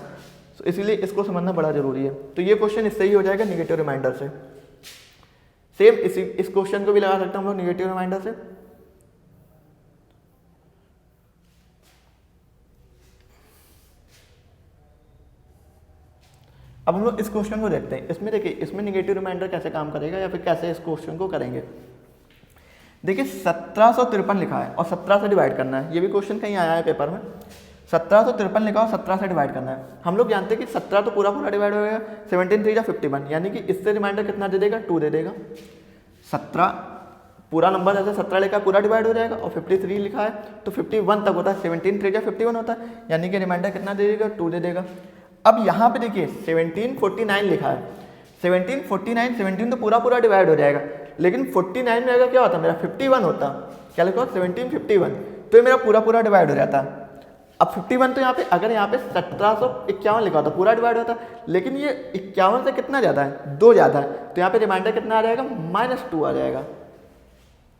S1: तो इसीलिए इसको समझना बड़ा जरूरी है। तो ये क्वेश्चन इससे ही हो जाएगा निगेटिव रिमाइंडर से। सेम इस क्वेश्चन को भी लगा सकते हैं हम लोग निगेटिव रिमाइंडर से। अब हम लोग इस क्वेश्चन को देखते हैं, इसमें देखिए इसमें निगेटिव रिमाइंडर कैसे काम करेगा या फिर कैसे इस क्वेश्चन को करेंगे। देखिए 1753 लिखा है और 17 से डिवाइड करना है, ये भी क्वेश्चन कहीं आया है पेपर में। 1753 लिखा और 17 से डिवाइड करना है। हम लोग जानते हैं कि 17 तो पूरा पूरा डिवाइड हो गया, 17 3 जा 51, यानी कि इससे रिमाइंडर कितना दे देगा, 2 दे देगा। 17 पूरा नंबर जैसे 17 लिखा है पूरा डिवाइड हो जाएगा, और 53 लिखा है तो 51 तक होता है, 17 3 जा 51 होता है, यानी कि रिमाइंडर कितना दे देगा, 2 दे देगा। अब यहाँ पे देखिए 1749 लिखा है, 1749 17 तो पूरा पूरा डिवाइड हो जाएगा, लेकिन 49 में अगर क्या होता मेरा 51 होता, क्या लिखा 1751, तो ये मेरा पूरा पूरा डिवाइड हो जाता। अब 51 तो यहाँ पे अगर यहाँ पे 1751 लिखा होता पूरा डिवाइड होता, लेकिन ये 51 से कितना ज़्यादा है, 2 ज़्यादा है, तो यहाँ पे रिमाइंडर कितना आ जाएगा, -2 आ जाएगा।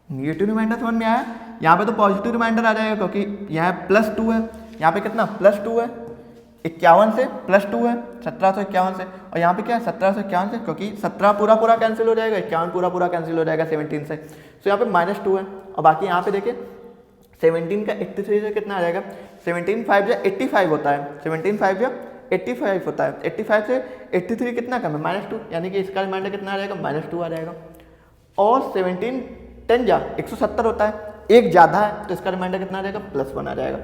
S1: निगेटिव रिमाइंडर समझ में आया। यहाँ पे तो पॉजिटिव रिमाइंडर आ जाएगा क्योंकि यहाँ +2 है, यहाँ पे कितना +2 है, 51 से +2 है 1751 से, और यहाँ पे क्या है 1751 से, क्योंकि 17 पूरा पूरा कैंसिल हो जाएगा, 51 पूरा पूरा कैंसिल हो जाएगा 17 से, तो यहाँ पे -2 है। और बाकी यहाँ पे देखिए 17 का 83 से कितना आ जाएगा, 17 5 या 85 होता है, 17 5 या 85 होता है, 85 से 83 कितना कम है, -2, यानी कि इसका रिमाइंडर कितना आ जाएगा, -2 आ जाएगा। और 17 10 जा 170 होता है, एक ज़्यादा है तो इसका रिमाइंडर कितना आ जाएगा, +1 आ जाएगा।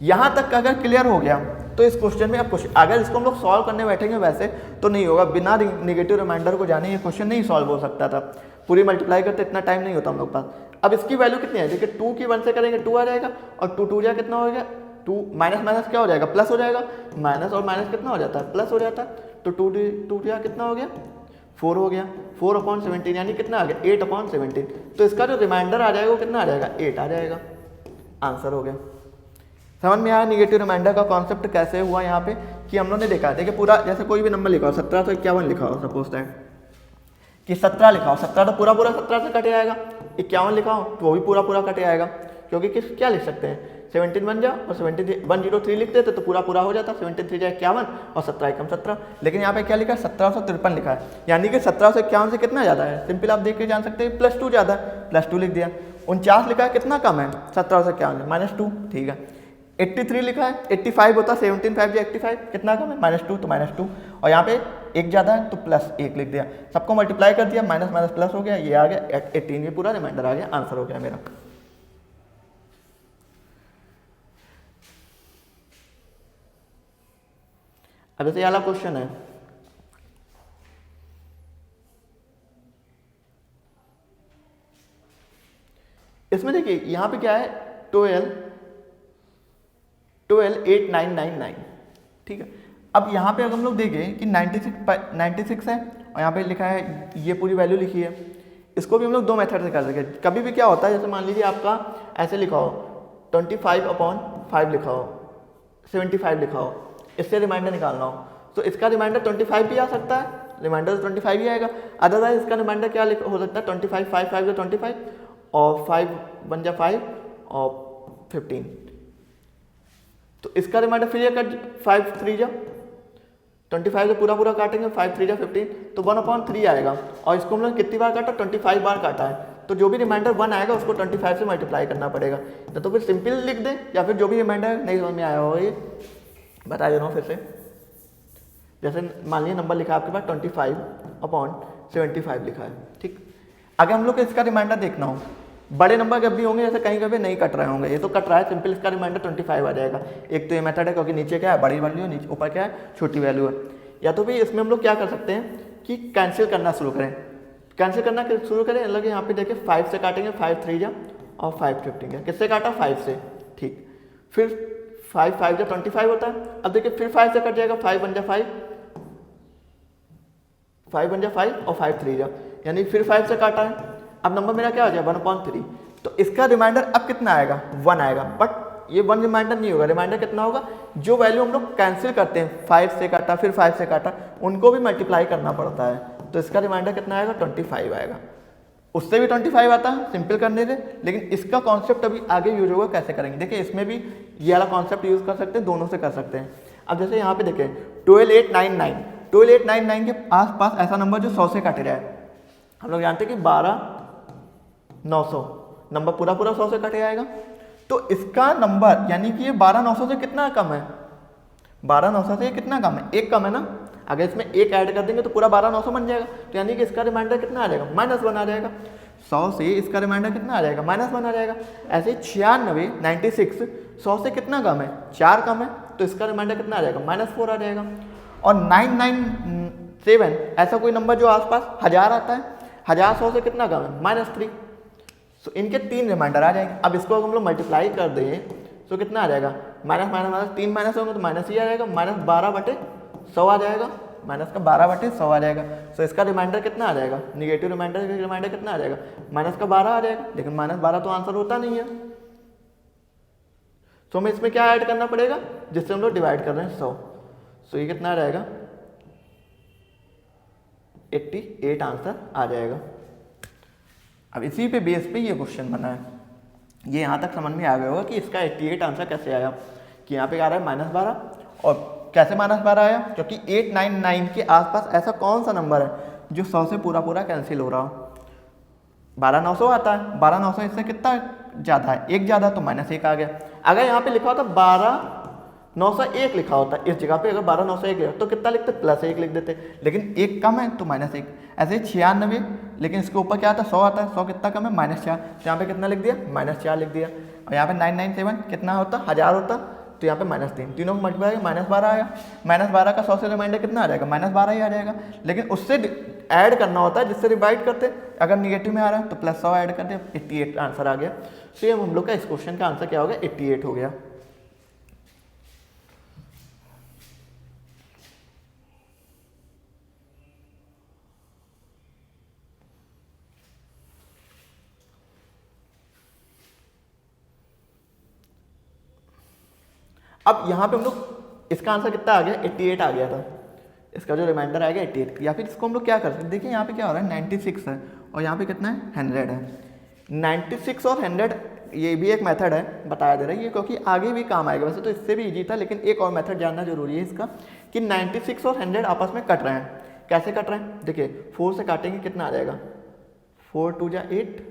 S1: यहाँ तक अगर क्लियर हो गया तो इस क्वेश्चन में अब क्वेश्चन अगर इसको हम लोग सॉल्व करने बैठेंगे वैसे तो नहीं होगा, बिना निगेटिव रिमाइंडर को जाने ये क्वेश्चन नहीं सॉल्व हो सकता था, पूरी मल्टीप्लाई करते इतना टाइम नहीं होता हम लोग पास। अब इसकी वैल्यू कितनी है, देखिए 2 की 1 से करेंगे 2 आ जाएगा, और 2 2 जा कितना हो गया, 2 माइनस माइनस क्या हो जाएगा, प्लस हो जाएगा, माइनस और माइनस कितना हो जाता है, प्लस हो जाता है, तो 2 जा कितना हो गया, 4 हो गया, 4/17 यानी कितना आ गया 8/17, तो इसका जो रिमाइंडर आ जाएगा वो कितना आ जाएगा, 8 आ जाएगा। आंसर हो गया। समझ में आया निगेटिव रिमाइंडर का कॉन्सेप्ट कैसे हुआ यहाँ पे, कि हम लोगों ने देखा देखिए पूरा जैसे कोई भी नंबर लिखा हो, 1751 लिखा हो, सपोज दैट कि 17 लिखा हो, 17 तो पूरा पूरा 17 से कट जाएगा, 51 लिखा हो तो वो भी पूरा पूरा कट जाएगा, क्योंकि किस क्या लिख सकते हैं 17 बन जा और 103 लिख देते तो पूरा पूरा हो जाता, 73 जा 51 और 17 एकम 17, लेकिन यहाँ पे क्या लिखा है 1753 लिखा है, यानी कि 1751 से कितना ज़्यादा है, सिंपल आप देख के जान सकते हैं, +2 ज़्यादा है, +2 लिख दिया। 49 लिखा है कितना कम है 1751 -2, ठीक है। 83 लिखा है, 85 होता 17 5 या 85 कितना कम है -2, तो -2, और यहाँ पे एक ज़्यादा है तो +1 लिख दिया, सबको मल्टीप्लाई कर दिया, माइनस माइनस प्लस हो गया, ये आ गया 18, ये पूरा रिमाइंडर आ गया, आंसर हो गया मेरा। अब जैसे ये वाला क्वेश्चन है, इसमें देखिए यहाँ पे क्या है 12 8 9 9 9, ठीक है। अब यहाँ पे अगर हम लोग देखें कि 96 है और यहाँ पे लिखा है ये पूरी वैल्यू लिखी है, इसको भी हम लोग दो मेथड से कर सकते हैं। कभी भी क्या होता है, जैसे मान लीजिए आपका ऐसे लिखा हो 25/5 लिखा हो, 75 लिखा हो, इससे रिमाइंडर निकालना हो, तो इसका रिमाइंडर 25 भी आ सकता है, रिमाइंडर 25 ही आएगा। अदरवाइज इसका रिमाइंडर क्या हो सकता है 25 5 5 25 और 5 1 जा 5 और 15, तो इसका रिमाइंडर फिर ये कट 5 3 जा 25 से पूरा काटेंगे, 5 3 जा 15, तो 1/3 आएगा। और इसको हम लोग कितनी बार काटा, 25 बार काटा है, तो जो भी रिमाइंडर 1 आएगा उसको 25 से मल्टीप्लाई करना पड़ेगा। तो फिर सिंपल लिख दें, या फिर जो भी रिमाइंडर नहीं समझ में आया होगा ये बता दे रहा हूँ फिर से। जैसे मान लीजिए नंबर लिखा है आपके पास 25/75 लिखा है, ठीक। अगर हम लोग को इसका रिमाइंडर देखना हो, बड़े नंबर जब भी होंगे, जैसे कहीं कभी नहीं कट रहे होंगे, ये तो कट रहा है, सिंपल इसका रिमाइंडर 25 आ जाएगा। एक तो ये मेथड है क्योंकि नीचे क्या है बड़ी वैल्यू है, नीचे ऊपर क्या है छोटी वैल्यू है। या तो भी इसमें हम लोग क्या कर सकते हैं कि कैंसिल करना शुरू करें, कैंसिल करना शुरू करें। अलग यहाँ पे देखिए 5 से काटेंगे, 5 3 जा और 5 15, किससे काटा 5 से, ठीक। फिर 5 5 जा 25 होता है। अब देखिए फिर 5 से कट जाएगा, 5 1 जा 5, 5 1 जा 5 और 5 3 जा, यानी फिर 5 से काटा है। अब नंबर मेरा क्या हो जाएगा 1/3, तो इसका रिमाइंडर अब कितना आएगा 1 आएगा। बट ये 1 रिमाइंडर नहीं होगा, रिमाइंडर कितना होगा, जो वैल्यू हम लोग कैंसिल करते हैं 5 से काटा फिर 5 से काटा, उनको भी मल्टीप्लाई करना पड़ता है। तो इसका रिमाइंडर कितना आएगा 25 आएगा। उससे भी 25 आता है सिंपल करने से, लेकिन इसका कॉन्सेप्ट अभी आगे यूज होगा, कैसे करेंगे देखिए। इसमें भी ये वाला कॉन्सेप्ट यूज कर सकते हैं, दोनों से कर सकते हैं। अब जैसे यहाँ पे देखें 12899 के आसपास ऐसा नंबर जो 100 से काटे रहा है, हम लोग जानते हैं कि 12900 नंबर पूरा 100 से कटे आएगा। तो इसका नंबर यानी कि ये 12900 से कितना कम है, 12900 से कितना कम है, एक कम है ना। अगर इसमें एक ऐड कर देंगे तो पूरा 12900 बन जाएगा, तो यानी कि इसका रिमाइंडर कितना आ जाएगा -1 आ जाएगा। 100 से इसका रिमाइंडर कितना आ जाएगा -1 आ जाएगा। ऐसे 96 100 से कितना कम है 4 कम है, तो इसका रिमाइंडर कितना आ जाएगा -4 आ जाएगा। और 997 ऐसा कोई नंबर जो आसपास 1000 आता है, 1000 100 से कितना कम है -3, तो इनके 3 रिमाइंडर आ जाएंगे। अब इसको हम लोग मल्टीप्लाई कर दें तो कितना आ जाएगा, -3 माइनस होंगे तो माइनस ही आ जाएगा, -12/100 आ जाएगा, -12/100 आ जाएगा। तो इसका रिमाइंडर कितना आ जाएगा, निगेटिव रिमाइंडर कितना आ जाएगा, -12 आ जाएगा। लेकिन -12 तो आंसर होता नहीं है, तो हमें इसमें क्या ऐड करना पड़ेगा, जिससे हम लोग डिवाइड कर रहे हैं 100। तो ये कितना आ जाएगा 88 आंसर आ जाएगा। अब इसी पे बेस पे ये क्वेश्चन बना है। ये यहाँ तक समझ में आ गया होगा कि इसका 88 आंसर कैसे आया, कि यहाँ पे आ रहा है -12, और कैसे -12 आया, क्योंकि 899 के आसपास ऐसा कौन सा नंबर है जो 100 से पूरा कैंसिल हो रहा हो। 12900 आता है, 12900 इससे कितना ज़्यादा है, एक ज़्यादा, तो -1 आ गया। अगर यहाँ पे लिखा होता 12901 लिखा होता, इस जगह पे अगर 12901 लिखा तो कितना लिखते +1 लिख देते, लेकिन एक कम है तो -1। ऐसे 96, लेकिन इसके ऊपर क्या आता है 100 आता है, 100 कितना कम है -4, तो यहाँ पे कितना लिख दिया -4 लिख दिया। और यहाँ पे 997 कितना होता 1000 होता, तो यहाँ पे -3, तीनों को मल्टीप्लाई -12 आया। -12 का 100 से रिमाइंडर कितना आ जाएगा -12 ही आ जाएगा, लेकिन उससे ऐड करना होता है जिससे डिवाइड करते, अगर निगेटिव में आ रहा है तो +100 ऐड कर दे, 88 आंसर आ गया। तो ये हम लोग का इस क्वेश्चन का आंसर क्या हो गया 88 हो गया। अब यहाँ पे हम लोग इसका आंसर कितना आ गया 88 आ गया था, इसका जो रिमाइंडर आ गया 88। या फिर इसको हम लोग क्या कर सकते हैं, देखिए यहाँ पे क्या हो रहा है 96 है और यहाँ पे कितना है 100 है। 96 और 100 ये भी एक मेथड है, बताया दे रहा है ये, क्योंकि आगे भी काम आएगा। वैसे तो इससे भी इजी था, लेकिन एक और मेथड जानना जरूरी है इसका, कि 96 और 100 आपस में कट रहे हैं। कैसे कट रहे हैं देखिए, 4 से काटेंगे कितना आ जाएगा, 4 2 जा 8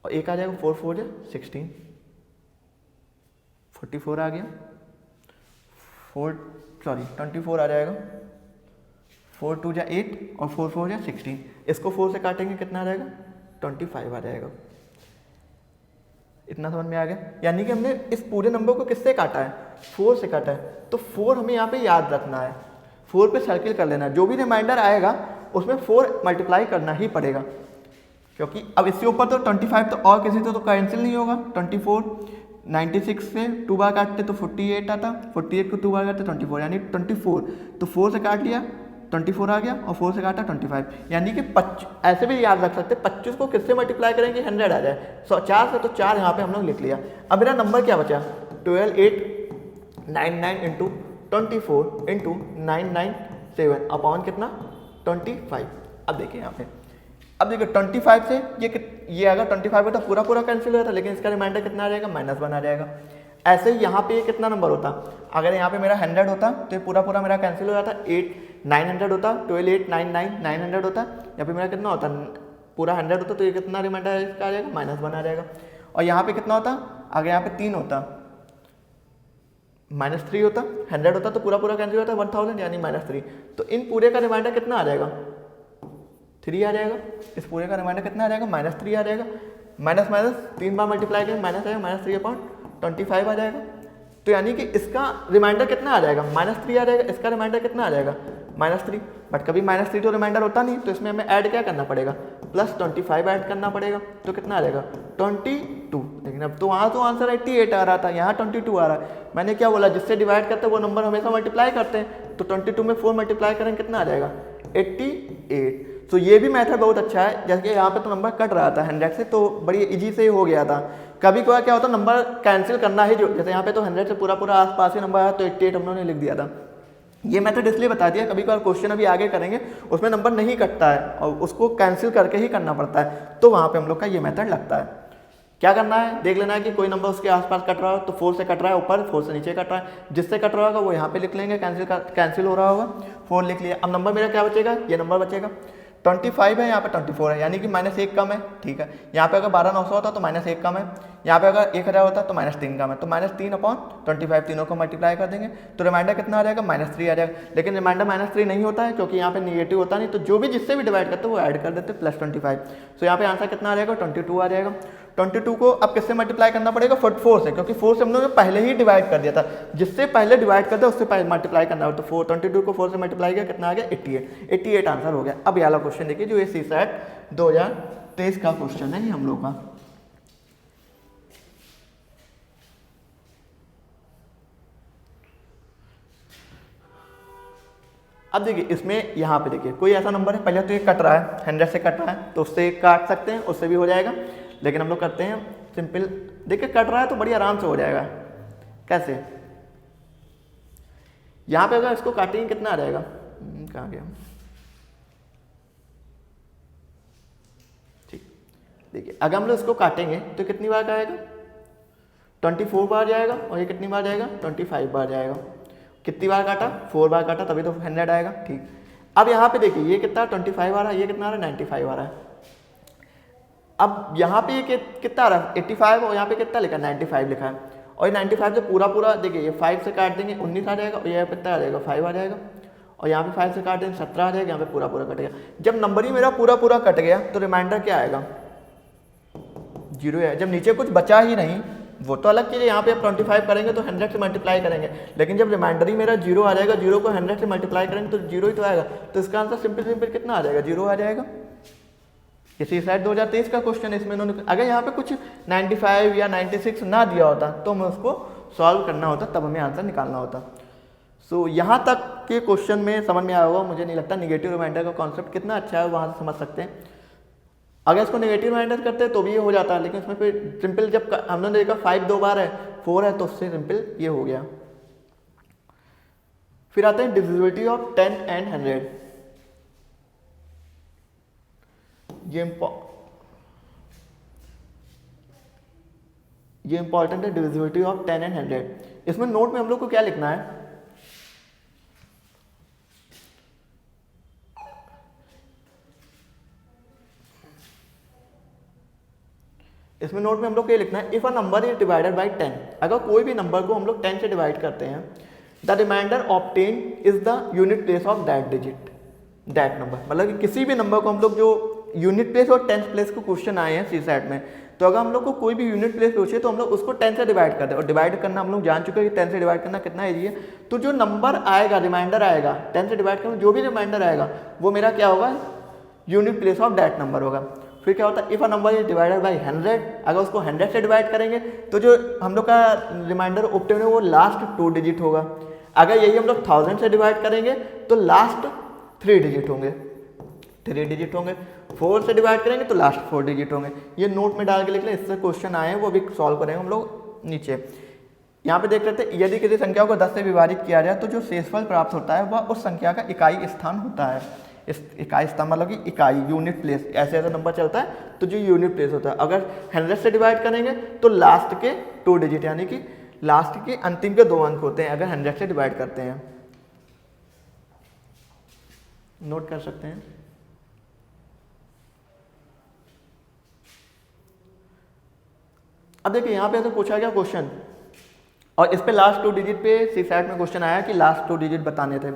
S1: और एक आ जाएगा 4 4 जा 16, 44 आ गया, 24 आ जाएगा, 4 2 जा 8 और 4 4 जा 16। इसको 4 से काटेंगे कितना आ जाएगा 25 आ जाएगा। इतना समझ में आ गया, यानी कि हमने इस पूरे नंबर को किससे काटा है 4 से कट है, तो 4 हमें यहाँ पे याद रखना है, 4 पे सर्किल कर लेना है। जो भी रिमाइंडर आएगा उसमें 4 मल्टीप्लाई करना ही पड़ेगा, क्योंकि अब इसके ऊपर तो 25 तो और किसी से तो कैंसिल नहीं होगा। 24 96 से 2 बार काटते तो 48 आता, 48 को 2 बार काटते 24, यानी 24, तो 4 से काट लिया 24 आ गया, और 4 से काटा 25, यानी कि 25। ऐसे भी याद रख सकते 25 को किससे मल्टीप्लाई करेंगे 100 आ जाए। 4 से तो 4 यहाँ पे हम लोग लिख लिया। अब मेरा नंबर क्या बचा 12899 इंटू 24 इंटू 997 अपॉन कितना 25। अब देखिए यहाँ पे, अब देखिए 25 से ये अगर 25 होता पूरा पूरा कैंसिल हो जाता, लेकिन इसका रिमाइंडर कितना आ जाएगा -1 आ जाएगा। ऐसे ही यहाँ पे कितना नंबर होता, अगर यहाँ पे मेरा 100 होता तो ये पूरा पूरा मेरा कैंसिल हो जाता, 900 होता, 12899 900 होता, या फिर मेरा कितना होता पूरा 100 होता, तो ये कितना रिमाइंडर इसका आ जाएगा -1 आ जाएगा। और यहाँ पे कितना होता, अगर यहाँ पे 3 होता -3 होता, 100 होता तो पूरा पूरा कैंसिल होता 1000 यानी -3, तो इन पूरे का रिमाइंडर कितना आ जाएगा 3 आ जाएगा। इस पूरे का रिमाइंडर कितना आ जाएगा -3 आ जाएगा। माइनस माइनस 3 बार मल्टीप्लाई करें माइनस आएगा, -3/25 आ जाएगा। तो यानी कि इसका रिमाइंडर कितना आ जाएगा -3 आ जाएगा, इसका रिमाइंडर कितना आ जाएगा -3। बट कभी -3 तो रिमाइंडर होता नहीं, तो इसमें हमें ऐड क्या करना पड़ेगा +25 ऐड करना पड़ेगा, तो कितना आ जाएगा 22। लेकिन अब तो वहाँ तो आंसर 88 आ रहा था, यहाँ 22 आ रहा है। मैंने क्या बोला, जिससे डिवाइड करते हैं वो नंबर हमेशा मल्टीप्लाई करते हैं, तो 22 में 4 मल्टीप्लाई करेंगे कितना आ जाएगा 88। तो ये भी मेथड बहुत अच्छा है। जैसे कि यहाँ पे तो नंबर कट रहा था 100 से, तो बड़ी इजी से ही हो गया था। कभी कभार क्या होता नंबर कैंसिल करना ही, जो जैसे यहाँ पे तो 100 से पूरा पूरा आसपास ही नंबर आया, तो 88 हम लोगों ने लिख दिया था। ये मेथड इसलिए बता दिया, कभी कभार क्वेश्चन अभी आगे करेंगे उसमें नंबर नहीं कटता है और उसको कैंसिल करके ही करना पड़ता है, तो वहाँ पे हम लोग का ये मेथड लगता है। क्या करना है, देख लेना है कि कोई नंबर उसके आसपास कट रहा हो, तो 4 से कट रहा है ऊपर, 4 से नीचे कट रहा है, जिससे कट रहा होगा वो यहाँ पे लिख लेंगे, कैंसिल हो रहा होगा, 4 लिख लिया। अब नंबर मेरा क्या बचेगा, ये नंबर बचेगा 25 है, यहाँ पे 24 है, यानी कि -1 कम है, ठीक है। यहाँ पे अगर 12900 होता तो -1 कम है, यहाँ पे अगर 1000 होता तो -3 कम है, तो -3/25 तीनों को मल्टीप्लाई कर देंगे तो रिमाइंडर कितना आ जाएगा -3 आ जाएगा। लेकिन रिमाइंडर -3 नहीं होता है क्योंकि यहाँ पे निगेटिव होता नहीं, तो जो भी जिससे भी डिवाइड करते हैं वो ऐड कर देते +25। तो यहाँ पे आंसर कितना आ जाएगा 22 आ जाएगा। 22 को अब किससे मल्टीप्लाई करना पड़ेगा 4 से, क्योंकि 4 से हम लोगों ने पहले ही डिवाइड कर दिया था, जिससे पहले डिवाइड करते उससे पहले मल्टीप्लाई करना हो, तो 22 को 4 से मल्टीप्लाई किया कितना आ गया 88 आंसर हो गया। अब ये वाला क्वेश्चन देखिए, जो ये CSAT 2023 का क्वेश्चन है ये हम लोग का। अब देखिए इसमें यहाँ पे देखिए कोई ऐसा नंबर है, पहले तो ये कट रहा है 100 से कट रहा है, तो उससे काट सकते हैं, उससे भी हो जाएगा, लेकिन हम लोग करते हैं सिंपल। देखिए कट रहा है तो बड़ी आराम से हो जाएगा। कैसे, यहाँ पे अगर इसको काटेंगे कितना आ जाएगा, कहाँ गया, ठीक। देखिए अगर हम लोग इसको काटेंगे तो कितनी बार आएगा 24 बार जाएगा, और ये कितनी बार जाएगा 25 बार जाएगा। कितनी बार काटा 4 बार काटा, तभी तो 100 आएगा, ठीक। अब यहाँ पे देखिए ये कितना 25 आ रहा है, ये कितना आ रहा है 95 आ रहा है। अब यहाँ पे ये कितना आ रहा है 85, और यहाँ पे कितना लिखा है 95 लिखा है, और ये 95 से पूरा पूरा देखिए ये 5 से काट देंगे 19 आ जाएगा, और ये कितना आ जाएगा 5 आ जाएगा, और यहाँ पे 5 से काट देंगे 17 आ जाएगा, यहाँ पे पूरा पूरा कट गया। जब नंबर ही मेरा पूरा पूरा कट गया तो रिमाइंडर क्या आएगा 0 है। जब नीचे कुछ बचा ही नहीं वो तो अलग चीज़ है, यहाँ पे आप 25 करेंगे तो 100 से मल्टीप्लाई करेंगे, लेकिन जब रिमाइंडर ही मेरा 0 आ जाएगा, 0 को 100 से मल्टीप्लाई करेंगे तो 0 ही तो आएगा, तो इसका आंसर सिंपल कितना आ जाएगा 0 आ जाएगा। ये CSAT 2023 का क्वेश्चन है। इसमें इन्होंने अगर यहाँ पे कुछ 95 या 96 ना दिया होता तो हमें उसको सॉल्व करना होता, तब हमें आंसर निकालना होता। सो यहाँ तक के क्वेश्चन में समझ में आया होगा, मुझे नहीं लगता। निगेटिव रिमाइंडर का कॉन्सेप्ट कितना अच्छा है वहाँ से समझ सकते हैं। अगर इसको नेगेटिव रिमाइंडर करते हैं तो भी ये हो जाता है, लेकिन इसमें फिर सिंपल जब हमने देखा 5 2 बार है 4 है, तो उससे सिंपल ये हो गया। फिर आते हैं डिविजिबिलिटी ऑफ 10 and 100। ये इंपॉर्टेंट है, डिविजिबिलिटी ऑफ 10 and 100। इसमें नोट में हम लोग को क्या लिखना है, इसमें नोट में हम लोग क्या लिखना है, if a number is divided bye 10, अगर कोई भी नंबर को हम लोग 10 से डिवाइड करते हैं, the remainder obtain is the unit place of that digit, that number. मतलब कि किसी भी नंबर को हम लोग जो यूनिट प्लेस और 10th प्लेस को क्वेश्चन आए हैं CSAT में, तो अगर हम लोग को कोई भी यूनिट प्लेस पूछे तो हम लोग उसको 10 से डिवाइड कर दें, और डिवाइड करना हम लोग जान चुके हैं कि 10 से डिवाइड करना कितना ईजी है। तो जो नंबर आएगा, रिमाइंडर आएगा 10 से डिवाइड करना, जो भी रिमाइंडर आएगा वो मेरा क्या होगा, unit place of that number होगा। फिर क्या होता है, if a number is divided by 100, अगर उसको 100 से डिवाइड करेंगे तो जो हम लोग का रिमाइंडर ऑब्टेन है वो लास्ट 2 डिजिट होगा। अगर यही हम लोग 1000 से डिवाइड करेंगे तो लास्ट 3 डिजिट होंगे, 3 डिजिट होंगे। 4 से डिवाइड करेंगे तो लास्ट 4 डिजिट होंगे। ये नोट में डाल के लिख लें, इससे क्वेश्चन आए हैं वो भी सॉल्व करेंगे हम लोग नीचे। यहाँ पे देख लेते हैं, यदि किसी संख्या को 10 से विभाजित किया जाए तो जो शेषफल प्राप्त होता है वह उस संख्या का इकाई स्थान होता है। इस इकाई स्थान मतलब कि इकाई, यूनिट प्लेस, ऐसे ऐसा नंबर चलता है तो जो यूनिट प्लेस होता है। अगर 100 से डिवाइड करेंगे तो लास्ट के 2 डिजिट, यानी कि लास्ट के अंतिम के 2 अंक होते हैं अगर 100 से डिवाइड करते हैं। नोट कर सकते हैं। अब देखिए यहाँ पे ऐसे पूछा गया क्वेश्चन, और इस पे लास्ट 2 डिजिट पे सीसैट में क्वेश्चन आया कि लास्ट 2 डिजिट बताने थे।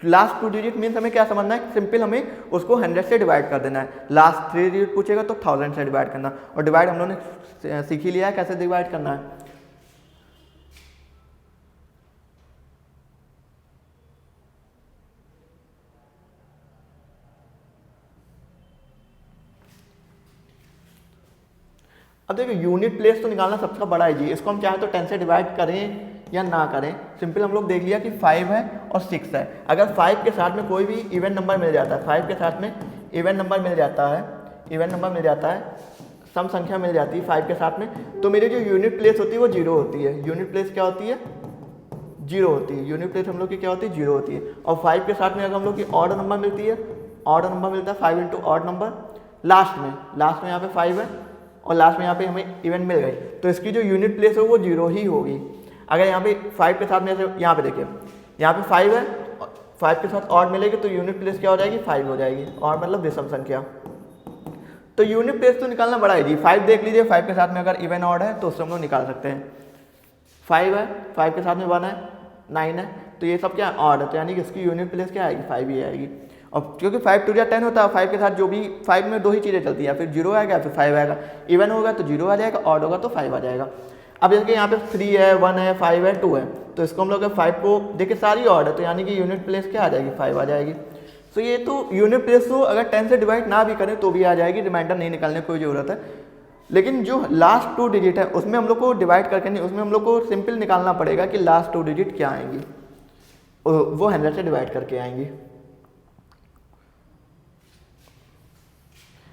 S1: लास्ट 2 डिजिट मीन्स हमें क्या समझना है, सिंपल हमें उसको 100 से डिवाइड कर देना है। लास्ट 3 डिजिट पूछेगा तो 1000 से डिवाइड करना, और डिवाइड हम लोगों ने सीख ही लिया है कैसे डिवाइड करना है। अब देखिए यूनिट प्लेस तो निकालना सबसे बड़ा है जी, इसको हम चाहे तो 10 से डिवाइड करें या ना करें। सिंपल हम लोग देख लिया कि 5 है और 6 है। अगर 5 के साथ में कोई भी इवन नंबर मिल जाता है, 5 के साथ में इवन नंबर मिल जाता है, इवन नंबर मिल जाता है, सम संख्या मिल जाती है 5 के साथ में, तो मेरी जो यूनिट प्लेस होती है वो 0 होती है। यूनिट प्लेस क्या होती है, 0 होती है। यूनिट प्लेस हम लोग की क्या होती है, 0 होती है। और 5 के साथ में अगर हम लोग की ऑर्डर नंबर मिलती है, ऑर्डर नंबर मिलता है 5 इंटू ऑर्ड नंबर, लास्ट में यहाँ पे 5 है और लास्ट में यहाँ पे हमें इवन मिल गई, तो इसकी जो यूनिट प्लेस है वो 0 ही होगी। अगर यहाँ पे 5 के साथ में ऐसे यहाँ पे देखिए, यहाँ पे 5 है, 5 के साथ ऑड मिलेगी तो यूनिट प्लेस क्या हो जाएगी, 5 हो जाएगी। और मतलब विषम संख्या, तो यूनिट प्लेस तो निकालना बड़ा है जी। 5 देख लीजिए, 5 के साथ में अगर इवन ऑड है तो उससे हम लोग निकाल सकते हैं। 5 है, 5 के साथ में 1 है, 9 है, तो ये सब क्या ऑड है, तो यानी कि इसकी यूनिट प्लेस क्या आएगी, 5 ही आएगी। और क्योंकि 5 2 या 10 होता है, 5 के साथ जो भी 5 में 2 ही चीज़ें चलती हैं, फिर 0 आएगा फिर 5 आएगा। इवन होगा तो 0 आ जाएगा, ऑड होगा तो 5 आ जाएगा। अब जैसे कि यहाँ पे 3 है, 1 है, 5 है, 2 है, तो इसको हम लोग 5 को देखिए सारी ऑड है, तो यानी कि यूनिट प्लेस क्या आ जाएगी, 5 आ जाएगी। तो ये तो यूनिट प्लेस तो अगर 10 से डिवाइड ना भी करें तो भी आ जाएगी, रिमाइंडर नहीं निकालने की कोई ज़रूरत है। लेकिन जो लास्ट 2 डिजिट है उसमें हम लोग को डिवाइड करके नहीं, उसमें हम लोग को सिंपल निकालना पड़ेगा कि लास्ट 2 डिजिट क्या आएंगी, वो 100 से डिवाइड करके आएंगी।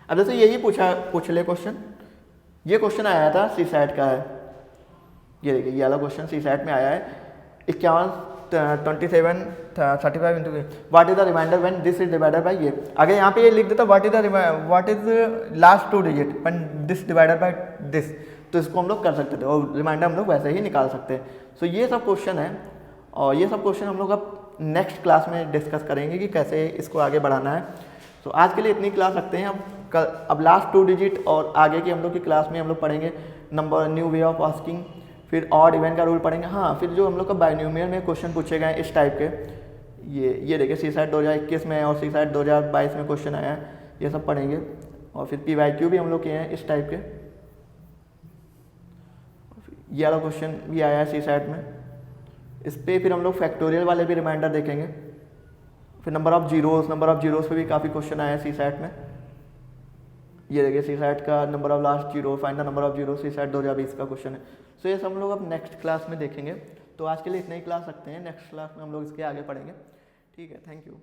S1: अब जैसे यही पूछ ले क्वेश्चन, ये क्वेश्चन आया था सीसैट का है, ये देखिए ये वाला क्वेश्चन सीसैट में आया है 51 27 35 into what is the remainder when this is divided by ये। अगर यहाँ पे ये लिख देता what is last 2 digit when this divided by this, तो इसको हम लोग कर सकते थे और रिमाइंडर हम लोग वैसे ही निकाल सकते हैं। सो ये सब क्वेश्चन है, और ये सब क्वेश्चन हम लोग अब नेक्स्ट क्लास में डिस्कस करेंगे कि कैसे इसको आगे बढ़ाना है। तो आज के लिए इतनी क्लास रखते हैं। अब लास्ट 2 डिजिट और आगे की हम लोग की क्लास में हम लोग पढ़ेंगे number, new way of asking, फिर ऑड इवन का रूल पढ़ेंगे। हाँ, फिर जो हम लोग का बाइनोमियल में क्वेश्चन पूछे गए इस टाइप के, ये देखिए सीसैट 2021 में और सीसैट 2022 में क्वेश्चन आया है, ये सब पढ़ेंगे। और फिर PYQ भी हम लोग किए हैं इस टाइप के, ये वाला क्वेश्चन भी आया है सीसैट में। इस पर फिर हम लोग फैक्टोरियल वाले भी रिमाइंडर देखेंगे। फिर नंबर ऑफ जीरोस पे भी काफ़ी क्वेश्चन आया है सीसैट में। ये देखिए सीसैट का number of last zero, find the number of zero, CSAT 2020 का क्वेश्चन है। सो ये सब हम लोग अब नेक्स्ट क्लास में देखेंगे। तो आज के लिए इतना ही क्लास रखते हैं, नेक्स्ट क्लास में हम लोग इसके आगे पढ़ेंगे। ठीक है, थैंक यू।